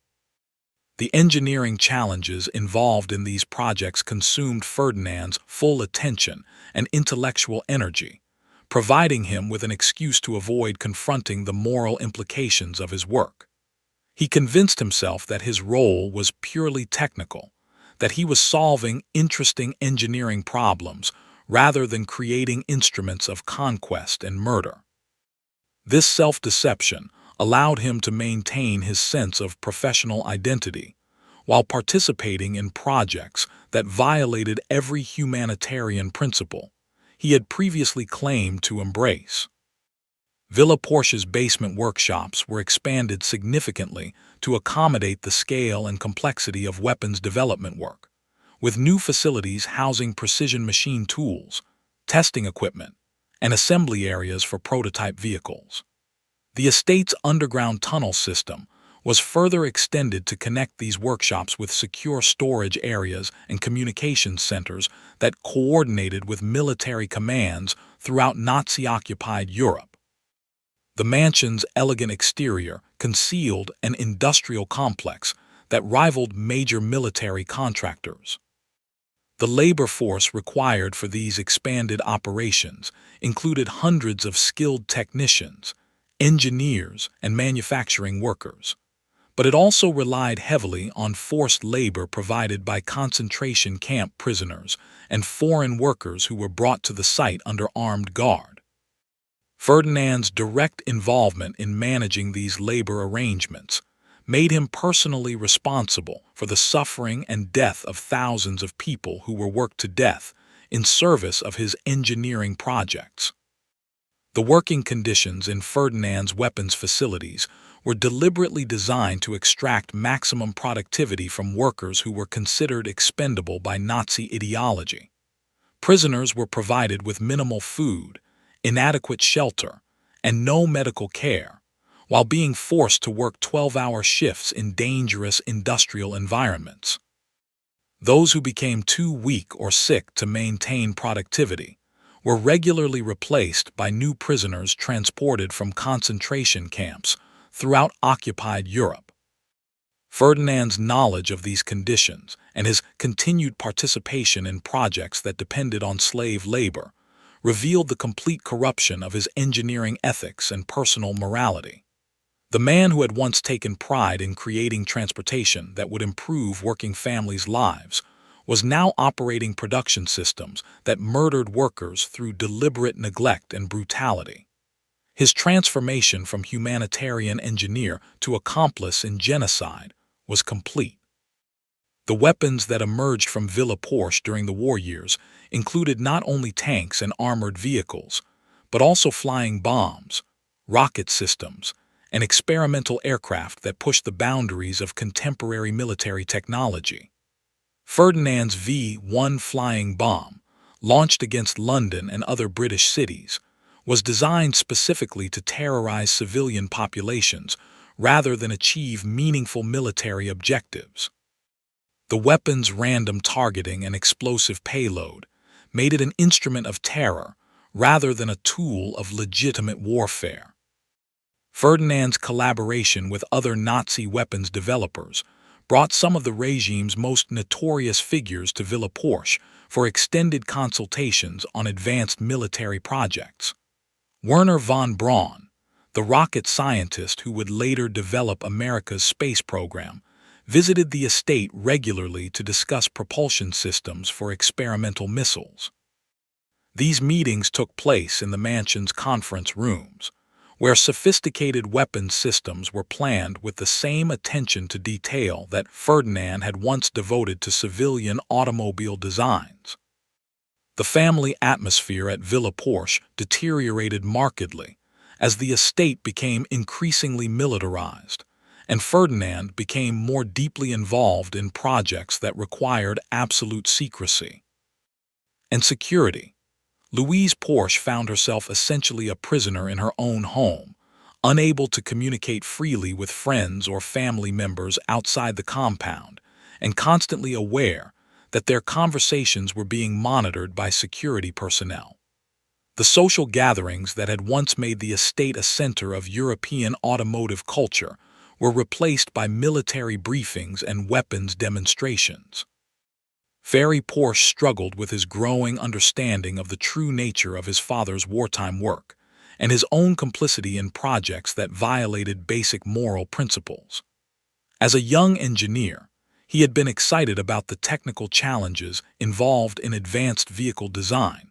The engineering challenges involved in these projects consumed Ferdinand's full attention and intellectual energy, providing him with an excuse to avoid confronting the moral implications of his work. He convinced himself that his role was purely technical, that he was solving interesting engineering problems rather than creating instruments of conquest and murder. This self-deception allowed him to maintain his sense of professional identity while participating in projects that violated every humanitarian principle he had previously claimed to embrace. Villa Porsche's basement workshops were expanded significantly to accommodate the scale and complexity of weapons development work, with new facilities housing precision machine tools, testing equipment, and assembly areas for prototype vehicles. The estate's underground tunnel system was further extended to connect these workshops with secure storage areas and communications centers that coordinated with military commands throughout Nazi-occupied Europe. The mansion's elegant exterior concealed an industrial complex that rivaled major military contractors. The labor force required for these expanded operations included hundreds of skilled technicians, engineers, and manufacturing workers, but it also relied heavily on forced labor provided by concentration camp prisoners and foreign workers who were brought to the site under armed guard. Ferdinand's direct involvement in managing these labor arrangements made him personally responsible for the suffering and death of thousands of people who were worked to death in service of his engineering projects. The working conditions in Ferdinand's weapons facilities were deliberately designed to extract maximum productivity from workers who were considered expendable by Nazi ideology. Prisoners were provided with minimal food, inadequate shelter, and no medical care, while being forced to work 12-hour shifts in dangerous industrial environments. Those who became too weak or sick to maintain productivity were regularly replaced by new prisoners transported from concentration camps throughout occupied Europe. Ferdinand's knowledge of these conditions and his continued participation in projects that depended on slave labor revealed the complete corruption of his engineering ethics and personal morality. The man who had once taken pride in creating transportation that would improve working families' lives was now operating production systems that murdered workers through deliberate neglect and brutality. His transformation from humanitarian engineer to accomplice in genocide was complete. The weapons that emerged from Villa Porsche during the war years included not only tanks and armored vehicles, but also flying bombs, rocket systems, and experimental aircraft that pushed the boundaries of contemporary military technology. Ferdinand's V-1 flying bomb launched against London and other British cities, was designed specifically to terrorize civilian populations rather than achieve meaningful military objectives. The weapon's random targeting and explosive payload made it an instrument of terror rather than a tool of legitimate warfare. Ferdinand's collaboration with other Nazi weapons developers brought some of the regime's most notorious figures to Villa Porsche for extended consultations on advanced military projects. Werner von Braun, the rocket scientist who would later develop America's space program, visited the estate regularly to discuss propulsion systems for experimental missiles. These meetings took place in the mansion's conference rooms, where sophisticated weapons systems were planned with the same attention to detail that Ferdinand had once devoted to civilian automobile designs. The family atmosphere at Villa Porsche deteriorated markedly as the estate became increasingly militarized, and Ferdinand became more deeply involved in projects that required absolute secrecy and security. Louise Porsche found herself essentially a prisoner in her own home, unable to communicate freely with friends or family members outside the compound, and constantly aware that their conversations were being monitored by security personnel. The social gatherings that had once made the estate a center of European automotive culture were replaced by military briefings and weapons demonstrations. Ferry Porsche struggled with his growing understanding of the true nature of his father's wartime work and his own complicity in projects that violated basic moral principles. As a young engineer, he had been excited about the technical challenges involved in advanced vehicle design,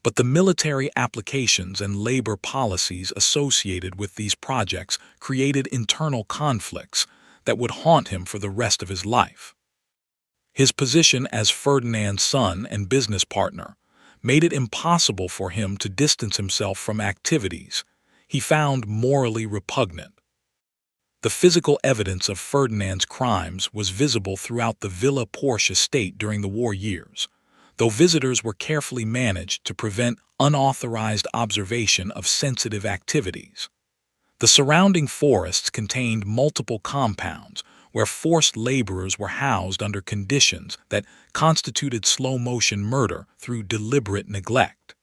but the military applications and labor policies associated with these projects created internal conflicts that would haunt him for the rest of his life. His position as Ferdinand's son and business partner made it impossible for him to distance himself from activities he found morally repugnant. The physical evidence of Ferdinand's crimes was visible throughout the Villa Porsche estate during the war years, though visitors were carefully managed to prevent unauthorized observation of sensitive activities. The surrounding forests contained multiple compounds where forced laborers were housed under conditions that constituted slow-motion murder through deliberate neglect.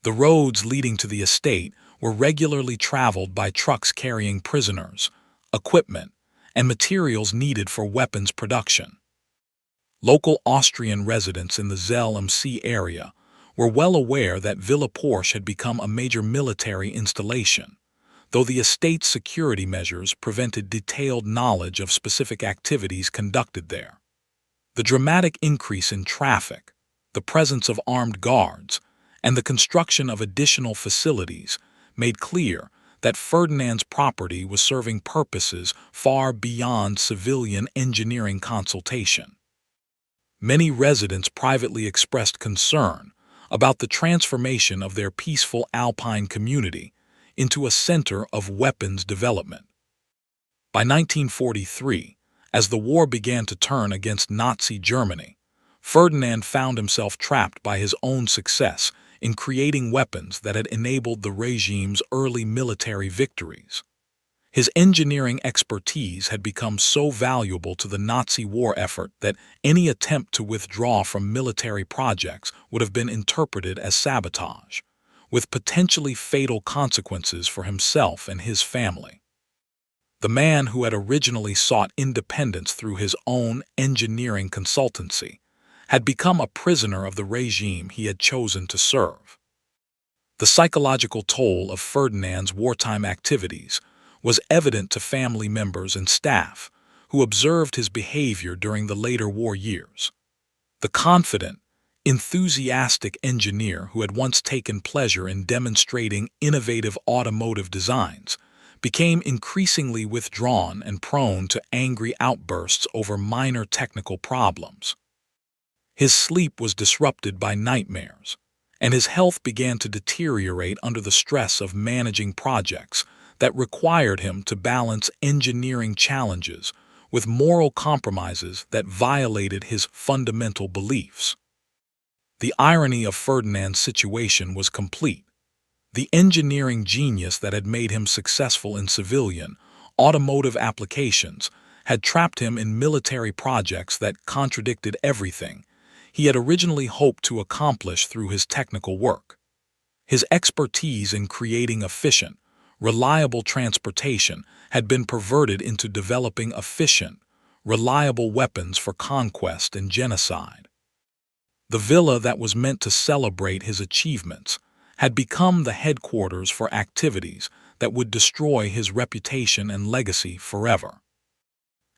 The roads leading to the estate were regularly traveled by trucks carrying prisoners, equipment, and materials needed for weapons production. Local Austrian residents in the Zell am See area were well aware that Villa Porsche had become a major military installation, though the estate's security measures prevented detailed knowledge of specific activities conducted there. The dramatic increase in traffic, the presence of armed guards, and the construction of additional facilities made clear that Ferdinand's property was serving purposes far beyond civilian engineering consultation. Many residents privately expressed concern about the transformation of their peaceful alpine community into a center of weapons development. By 1943, as the war began to turn against Nazi Germany, Ferdinand found himself trapped by his own success in creating weapons that had enabled the regime's early military victories. His engineering expertise had become so valuable to the Nazi war effort that any attempt to withdraw from military projects would have been interpreted as sabotage, with potentially fatal consequences for himself and his family. The man who had originally sought independence through his own engineering consultancy had become a prisoner of the regime he had chosen to serve. The psychological toll of Ferdinand's wartime activities was evident to family members and staff who observed his behavior during the later war years. The confident, enthusiastic engineer who had once taken pleasure in demonstrating innovative automotive designs became increasingly withdrawn and prone to angry outbursts over minor technical problems. His sleep was disrupted by nightmares, and his health began to deteriorate under the stress of managing projects that required him to balance engineering challenges with moral compromises that violated his fundamental beliefs. The irony of Ferdinand's situation was complete. The engineering genius that had made him successful in civilian, automotive applications had trapped him in military projects that contradicted everything he had originally hoped to accomplish through his technical work. His expertise in creating efficient, reliable transportation had been perverted into developing efficient, reliable weapons for conquest and genocide. The villa that was meant to celebrate his achievements had become the headquarters for activities that would destroy his reputation and legacy forever.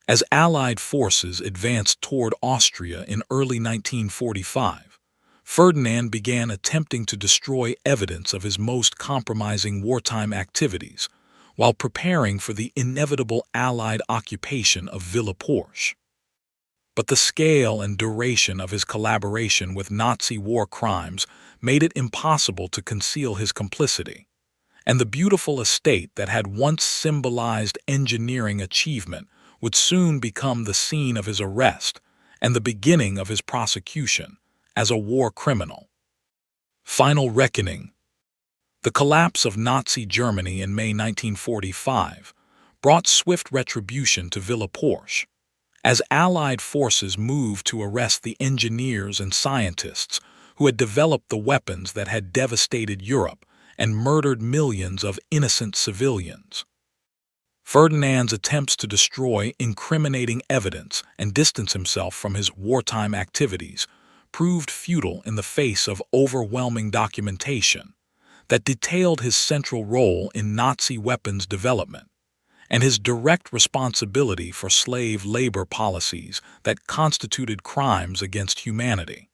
As Allied forces advanced toward Austria in early 1945, Ferdinand began attempting to destroy evidence of his most compromising wartime activities while preparing for the inevitable Allied occupation of Villa Porsche. But the scale and duration of his collaboration with Nazi war crimes made it impossible to conceal his complicity, and the beautiful estate that had once symbolized engineering achievement would soon become the scene of his arrest and the beginning of his prosecution as a war criminal. Final reckoning. The collapse of Nazi Germany in May 1945 brought swift retribution to Villa Porsche, as Allied forces moved to arrest the engineers and scientists who had developed the weapons that had devastated Europe and murdered millions of innocent civilians. Ferdinand's attempts to destroy incriminating evidence and distance himself from his wartime activities proved futile in the face of overwhelming documentation that detailed his central role in Nazi weapons development and his direct responsibility for slave labor policies that constituted crimes against humanity.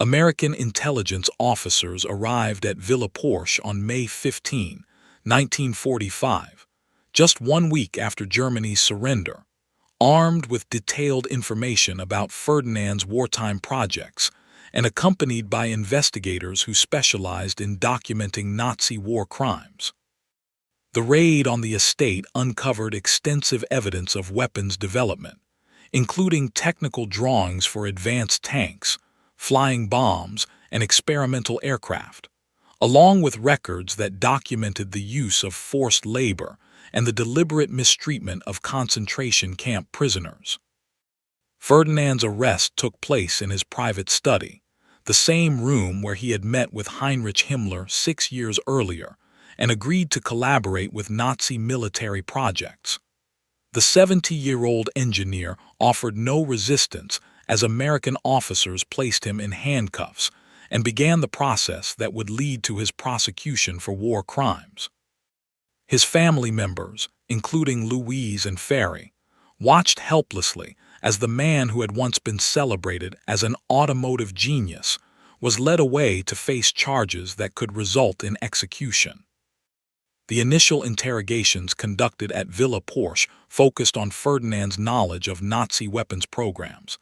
American intelligence officers arrived at Villa Porsche on May 15, 1945, just 1 week after Germany's surrender, armed with detailed information about Ferdinand's wartime projects and accompanied by investigators who specialized in documenting Nazi war crimes. The raid on the estate uncovered extensive evidence of weapons development, including technical drawings for advanced tanks, flying bombs, and experimental aircraft, along with records that documented the use of forced labor and the deliberate mistreatment of concentration camp prisoners. Ferdinand's arrest took place in his private study, the same room where he had met with Heinrich Himmler 6 years earlier and agreed to collaborate with Nazi military projects. The 70-year-old engineer offered no resistance as American officers placed him in handcuffs and began the process that would lead to his prosecution for war crimes. His family members, including Louise and Ferry, watched helplessly as the man who had once been celebrated as an automotive genius was led away to face charges that could result in execution. The initial interrogations conducted at Villa Porsche focused on Ferdinand's knowledge of Nazi weapons programs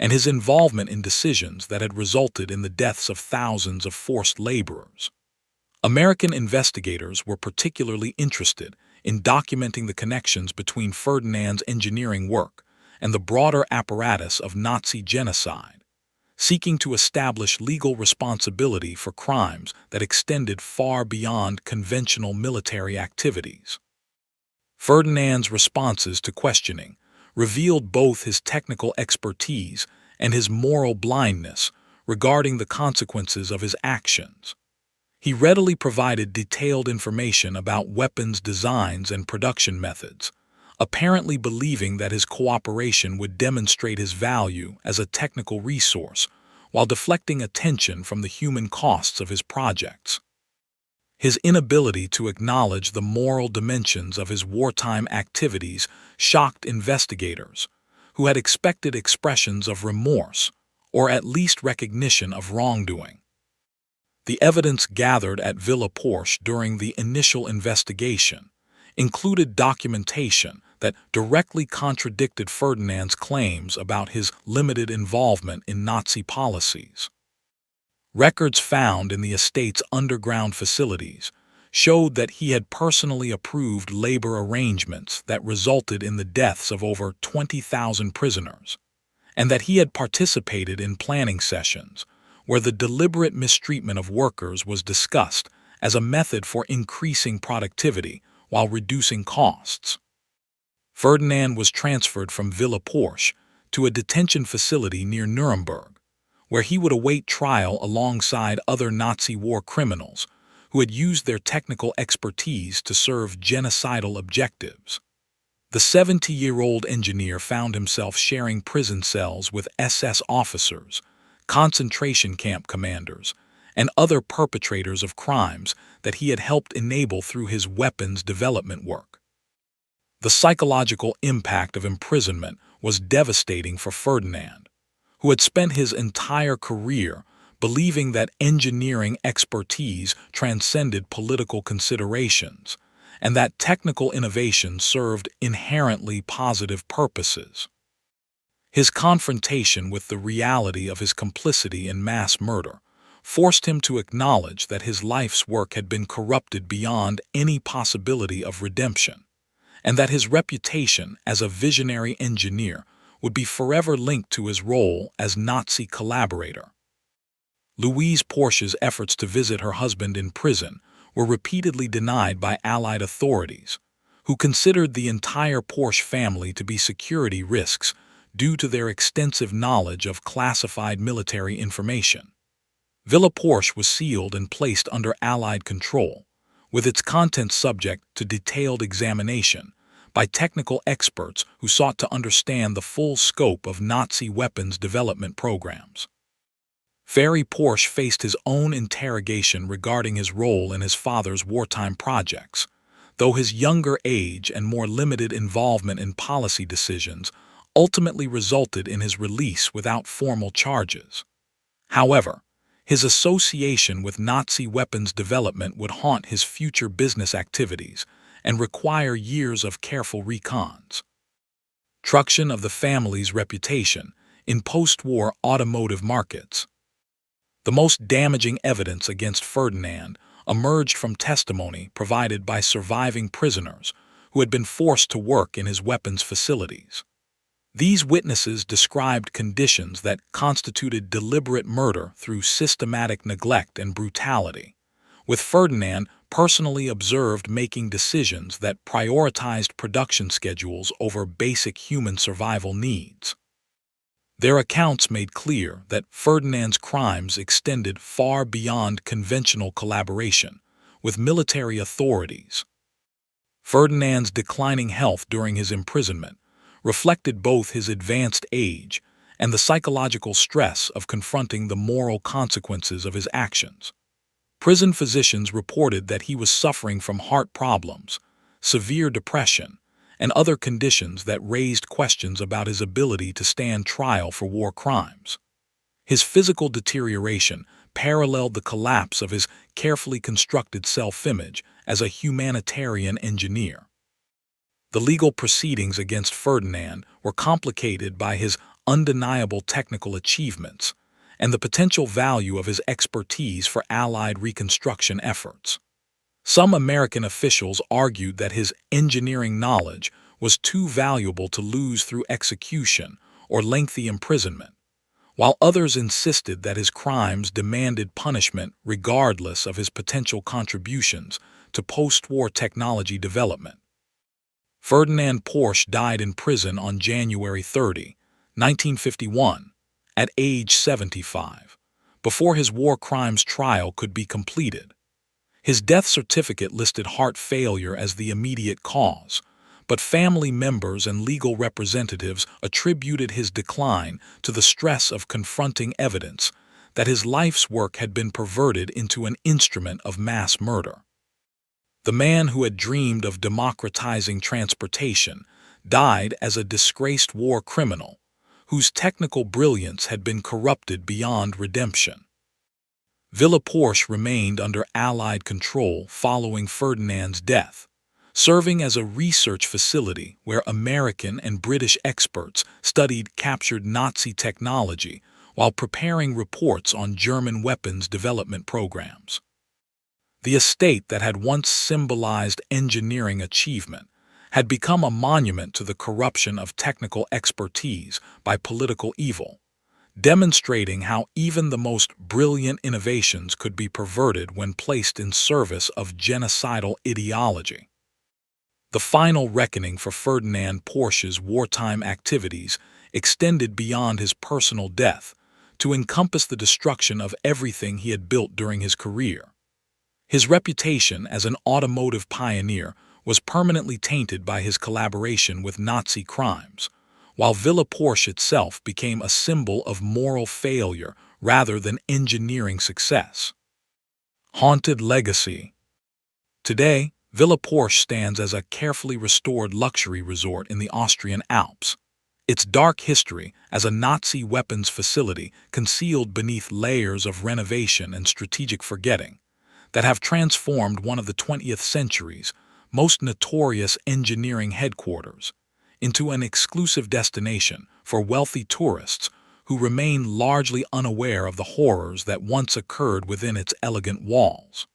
and his involvement in decisions that had resulted in the deaths of thousands of forced laborers. American investigators were particularly interested in documenting the connections between Ferdinand's engineering work and the broader apparatus of Nazi genocide, seeking to establish legal responsibility for crimes that extended far beyond conventional military activities. Ferdinand's responses to questioning revealed both his technical expertise and his moral blindness regarding the consequences of his actions. He readily provided detailed information about weapons designs and production methods, apparently believing that his cooperation would demonstrate his value as a technical resource while deflecting attention from the human costs of his projects. His inability to acknowledge the moral dimensions of his wartime activities shocked investigators, who had expected expressions of remorse or at least recognition of wrongdoing. The evidence gathered at Villa Porsche during the initial investigation included documentation that directly contradicted Ferdinand's claims about his limited involvement in Nazi policies. Records found in the estate's underground facilities showed that he had personally approved labor arrangements that resulted in the deaths of over 20,000 prisoners, and that he had participated in planning sessions where the deliberate mistreatment of workers was discussed as a method for increasing productivity while reducing costs. Ferdinand was transferred from Villa Porsche to a detention facility near Nuremberg, where he would await trial alongside other Nazi war criminals who had used their technical expertise to serve genocidal objectives. The 70-year-old engineer found himself sharing prison cells with SS officers, concentration camp commanders, and other perpetrators of crimes that he had helped enable through his weapons development work. The psychological impact of imprisonment was devastating for Ferdinand, who had spent his entire career believing that engineering expertise transcended political considerations and that technical innovation served inherently positive purposes. His confrontation with the reality of his complicity in mass murder forced him to acknowledge that his life's work had been corrupted beyond any possibility of redemption, and that his reputation as a visionary engineer would be forever linked to his role as Nazi collaborator. Louise Porsche's efforts to visit her husband in prison were repeatedly denied by Allied authorities, who considered the entire Porsche family to be security risks due to their extensive knowledge of classified military information. Villa Porsche was sealed and placed under Allied control, with its contents subject to detailed examination by technical experts who sought to understand the full scope of Nazi weapons development programs. Ferry Porsche faced his own interrogation regarding his role in his father's wartime projects, though his younger age and more limited involvement in policy decisions ultimately resulted in his release without formal charges. However, his association with Nazi weapons development would haunt his future business activities and require years of careful recons. Destruction of the family's reputation in post-war automotive markets. The most damaging evidence against Ferdinand emerged from testimony provided by surviving prisoners who had been forced to work in his weapons facilities. These witnesses described conditions that constituted deliberate murder through systematic neglect and brutality, with Ferdinand personally observed making decisions that prioritized production schedules over basic human survival needs. Their accounts made clear that Ferdinand's crimes extended far beyond conventional collaboration with military authorities. Ferdinand's declining health during his imprisonment reflected both his advanced age and the psychological stress of confronting the moral consequences of his actions. Prison physicians reported that he was suffering from heart problems, severe depression, and other conditions that raised questions about his ability to stand trial for war crimes. His physical deterioration paralleled the collapse of his carefully constructed self-image as a humanitarian engineer. The legal proceedings against Ferdinand were complicated by his undeniable technical achievements and the potential value of his expertise for Allied reconstruction efforts. Some American officials argued that his engineering knowledge was too valuable to lose through execution or lengthy imprisonment, while others insisted that his crimes demanded punishment regardless of his potential contributions to post-war technology development. Ferdinand Porsche died in prison on January 30, 1951, at age 75, before his war crimes trial could be completed. His death certificate listed heart failure as the immediate cause, but family members and legal representatives attributed his decline to the stress of confronting evidence that his life's work had been perverted into an instrument of mass murder. The man who had dreamed of democratizing transportation died as a disgraced war criminal, whose technical brilliance had been corrupted beyond redemption. Villa Porsche remained under Allied control following Ferdinand's death, serving as a research facility where American and British experts studied captured Nazi technology while preparing reports on German weapons development programs. The estate that had once symbolized engineering achievement had become a monument to the corruption of technical expertise by political evil, demonstrating how even the most brilliant innovations could be perverted when placed in service of genocidal ideology. The final reckoning for Ferdinand Porsche's wartime activities extended beyond his personal death to encompass the destruction of everything he had built during his career. His reputation as an automotive pioneer was permanently tainted by his collaboration with Nazi crimes, while Villa Porsche itself became a symbol of moral failure rather than engineering success. Haunted legacy. Today, Villa Porsche stands as a carefully restored luxury resort in the Austrian Alps. Its dark history as a Nazi weapons facility concealed beneath layers of renovation and strategic forgetting that have transformed one of the 20th century's most notorious engineering headquarters into an exclusive destination for wealthy tourists who remain largely unaware of the horrors that once occurred within its elegant walls.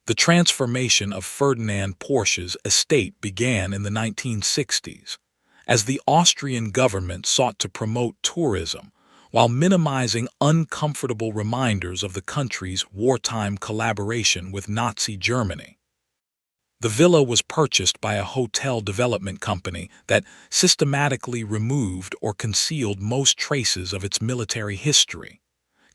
The transformation of Ferdinand Porsche's estate began in the 1960s, as the Austrian government sought to promote tourism while minimizing uncomfortable reminders of the country's wartime collaboration with Nazi Germany. The villa was purchased by a hotel development company that systematically removed or concealed most traces of its military history,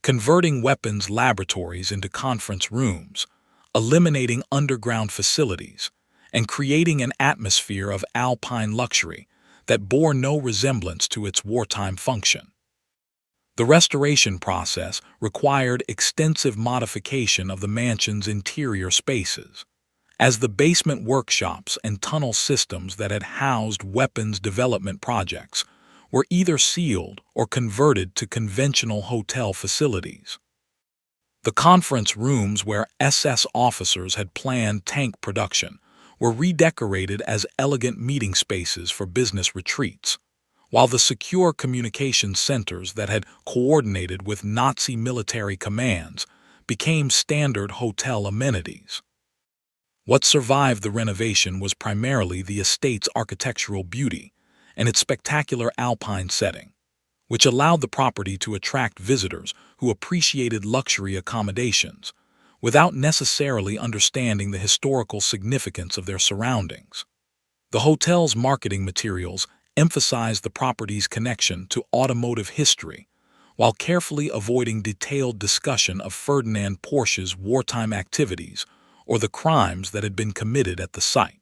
converting weapons laboratories into conference rooms, eliminating underground facilities, and creating an atmosphere of alpine luxury that bore no resemblance to its wartime function. The restoration process required extensive modification of the mansion's interior spaces, as the basement workshops and tunnel systems that had housed weapons development projects were either sealed or converted to conventional hotel facilities. The conference rooms where SS officers had planned tank production were redecorated as elegant meeting spaces for business retreats, while the secure communications centers that had coordinated with Nazi military commands became standard hotel amenities. What survived the renovation was primarily the estate's architectural beauty and its spectacular alpine setting, which allowed the property to attract visitors who appreciated luxury accommodations without necessarily understanding the historical significance of their surroundings. The hotel's marketing materials emphasized the property's connection to automotive history, while carefully avoiding detailed discussion of Ferdinand Porsche's wartime activities or the crimes that had been committed at the site.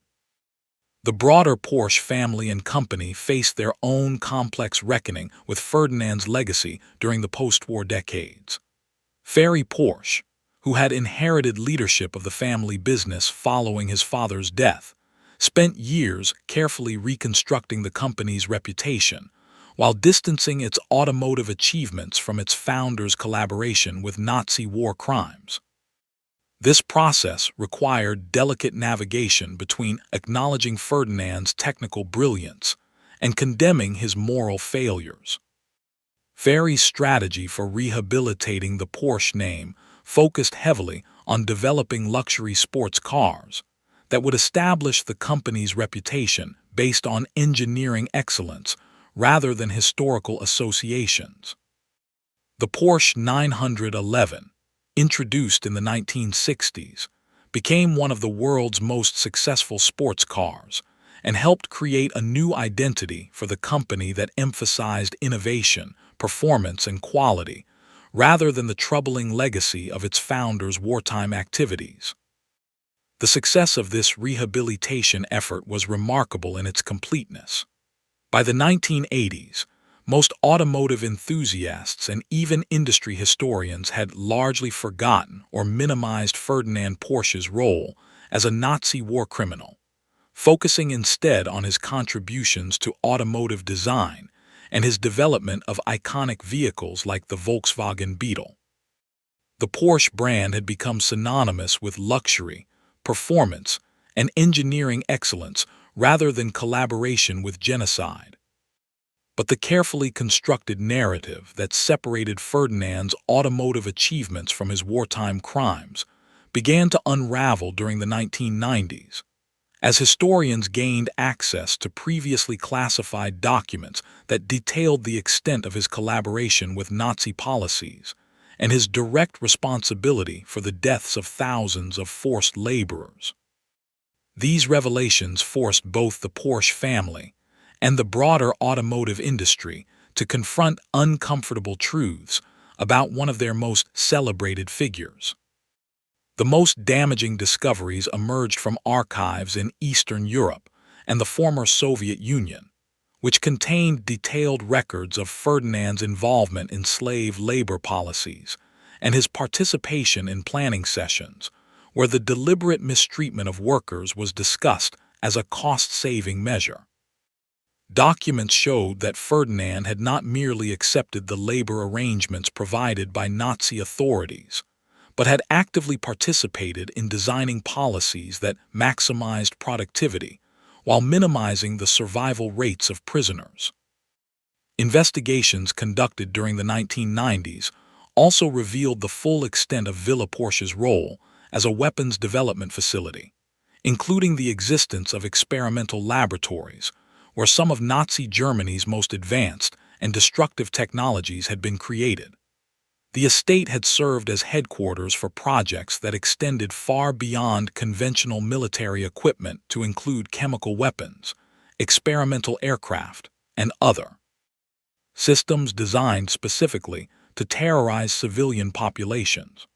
The broader Porsche family and company faced their own complex reckoning with Ferdinand's legacy during the post-war decades. Ferdinand Porsche, who had inherited leadership of the family business following his father's death, spent years carefully reconstructing the company's reputation while distancing its automotive achievements from its founder's collaboration with Nazi war crimes. This process required delicate navigation between acknowledging Ferdinand's technical brilliance and condemning his moral failures. Ferry's strategy for rehabilitating the Porsche name focused heavily on developing luxury sports cars that would establish the company's reputation based on engineering excellence rather than historical associations. The Porsche 911, introduced in the 1960s, became one of the world's most successful sports cars and helped create a new identity for the company that emphasized innovation, performance, and quality, rather than the troubling legacy of its founder's wartime activities. The success of this rehabilitation effort was remarkable in its completeness. By the 1980s, most automotive enthusiasts and even industry historians had largely forgotten or minimized Ferdinand Porsche's role as a Nazi war criminal, focusing instead on his contributions to automotive design and his development of iconic vehicles like the Volkswagen Beetle. The Porsche brand had become synonymous with luxury, performance, and engineering excellence rather than collaboration with genocide. But the carefully constructed narrative that separated Ferdinand's automotive achievements from his wartime crimes began to unravel during the 1990s, as historians gained access to previously classified documents that detailed the extent of his collaboration with Nazi policies and his direct responsibility for the deaths of thousands of forced laborers. These revelations forced both the Porsche family and the broader automotive industry to confront uncomfortable truths about one of their most celebrated figures. The most damaging discoveries emerged from archives in Eastern Europe and the former Soviet Union, which contained detailed records of Ferdinand's involvement in slave labor policies and his participation in planning sessions, where the deliberate mistreatment of workers was discussed as a cost-saving measure. Documents showed that Ferdinand had not merely accepted the labor arrangements provided by Nazi authorities, but had actively participated in designing policies that maximized productivity while minimizing the survival rates of prisoners. Investigations conducted during the 1990s also revealed the full extent of Villa Porsche's role as a weapons development facility, including the existence of experimental laboratories where some of Nazi Germany's most advanced and destructive technologies had been created. The estate had served as headquarters for projects that extended far beyond conventional military equipment to include chemical weapons, experimental aircraft, and other systems designed specifically to terrorize civilian populations.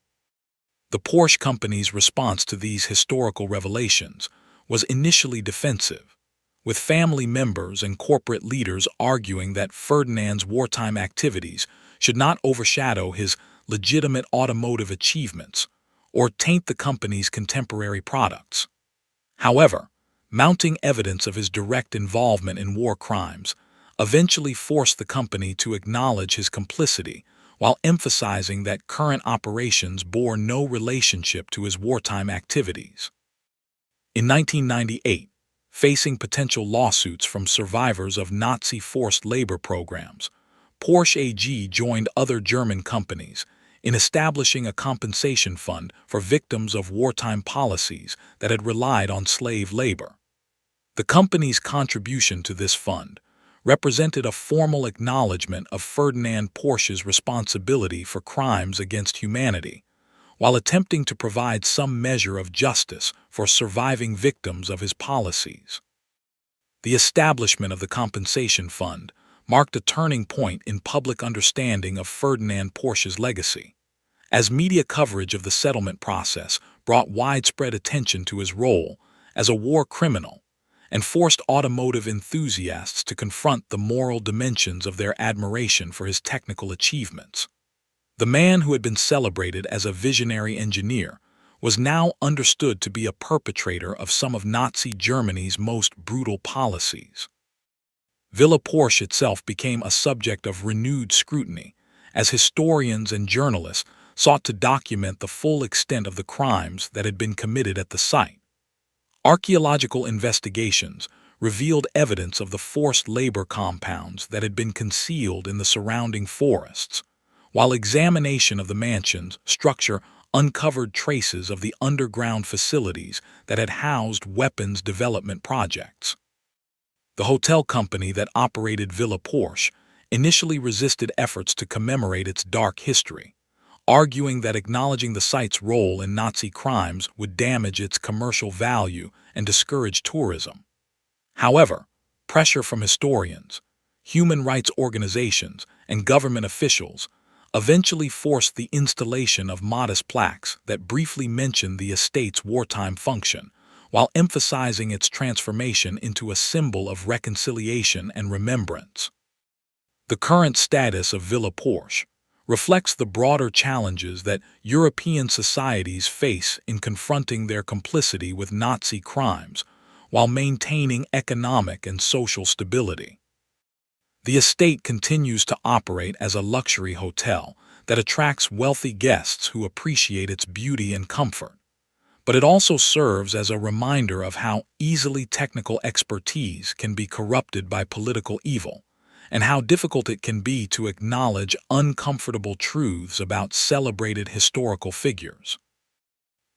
The Porsche company's response to these historical revelations was initially defensive, with family members and corporate leaders arguing that Ferdinand's wartime activities should not overshadow his legitimate automotive achievements or taint the company's contemporary products. However, mounting evidence of his direct involvement in war crimes eventually forced the company to acknowledge his complicity while emphasizing that current operations bore no relationship to his wartime activities. In 1998, facing potential lawsuits from survivors of Nazi forced labor programs, Porsche AG joined other German companies in establishing a compensation fund for victims of wartime policies that had relied on slave labor. The company's contribution to this fund represented a formal acknowledgement of Ferdinand Porsche's responsibility for crimes against humanity, while attempting to provide some measure of justice for surviving victims of his policies. The establishment of the compensation fund marked a turning point in public understanding of Ferdinand Porsche's legacy, as media coverage of the settlement process brought widespread attention to his role as a war criminal and forced automotive enthusiasts to confront the moral dimensions of their admiration for his technical achievements. The man who had been celebrated as a visionary engineer was now understood to be a perpetrator of some of Nazi Germany's most brutal policies. Villa Porsche itself became a subject of renewed scrutiny as historians and journalists sought to document the full extent of the crimes that had been committed at the site. Archaeological investigations revealed evidence of the forced labor compounds that had been concealed in the surrounding forests, while examination of the mansion's structure uncovered traces of the underground facilities that had housed weapons development projects. The hotel company that operated Villa Porsche initially resisted efforts to commemorate its dark history, arguing that acknowledging the site's role in Nazi crimes would damage its commercial value and discourage tourism. However, pressure from historians, human rights organizations, and government officials eventually forced the installation of modest plaques that briefly mentioned the estate's wartime function, while emphasizing its transformation into a symbol of reconciliation and remembrance. The current status of Villa Porsche reflects the broader challenges that European societies face in confronting their complicity with Nazi crimes while maintaining economic and social stability. The estate continues to operate as a luxury hotel that attracts wealthy guests who appreciate its beauty and comfort, but it also serves as a reminder of how easily technical expertise can be corrupted by political evil, and how difficult it can be to acknowledge uncomfortable truths about celebrated historical figures.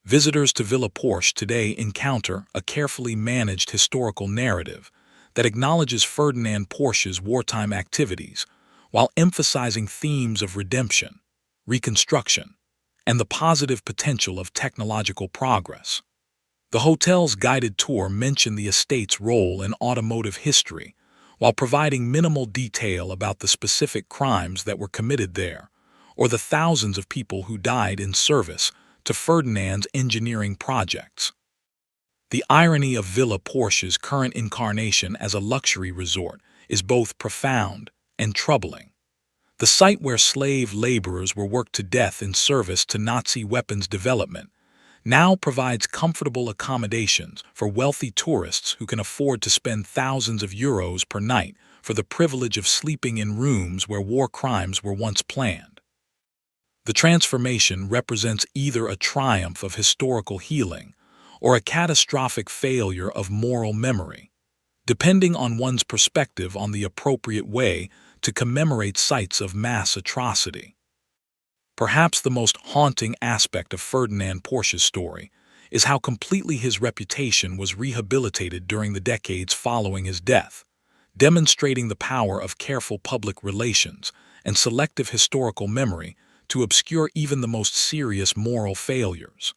Visitors to Villa Porsche today encounter a carefully managed historical narrative that acknowledges Ferdinand Porsche's wartime activities while emphasizing themes of redemption, reconstruction, and the positive potential of technological progress. The hotel's guided tour mentioned the estate's role in automotive history while providing minimal detail about the specific crimes that were committed there or the thousands of people who died in service to Ferdinand's engineering projects. The irony of Villa Porsche's current incarnation as a luxury resort is both profound and troubling. The site where slave laborers were worked to death in service to Nazi weapons development now provides comfortable accommodations for wealthy tourists who can afford to spend thousands of euros per night for the privilege of sleeping in rooms where war crimes were once planned. The transformation represents either a triumph of historical healing or a catastrophic failure of moral memory, depending on one's perspective on the appropriate way to commemorate sites of mass atrocity. Perhaps the most haunting aspect of Ferdinand Porsche's story is how completely his reputation was rehabilitated during the decades following his death, demonstrating the power of careful public relations and selective historical memory to obscure even the most serious moral failures.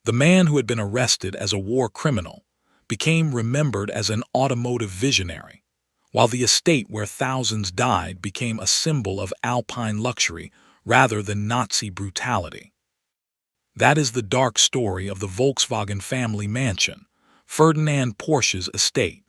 The man who had been arrested as a war criminal became remembered as an automotive visionary, while the estate where thousands died became a symbol of Alpine luxury rather than Nazi brutality. That is the dark story of the Volkswagen family mansion, Ferdinand Porsche's estate.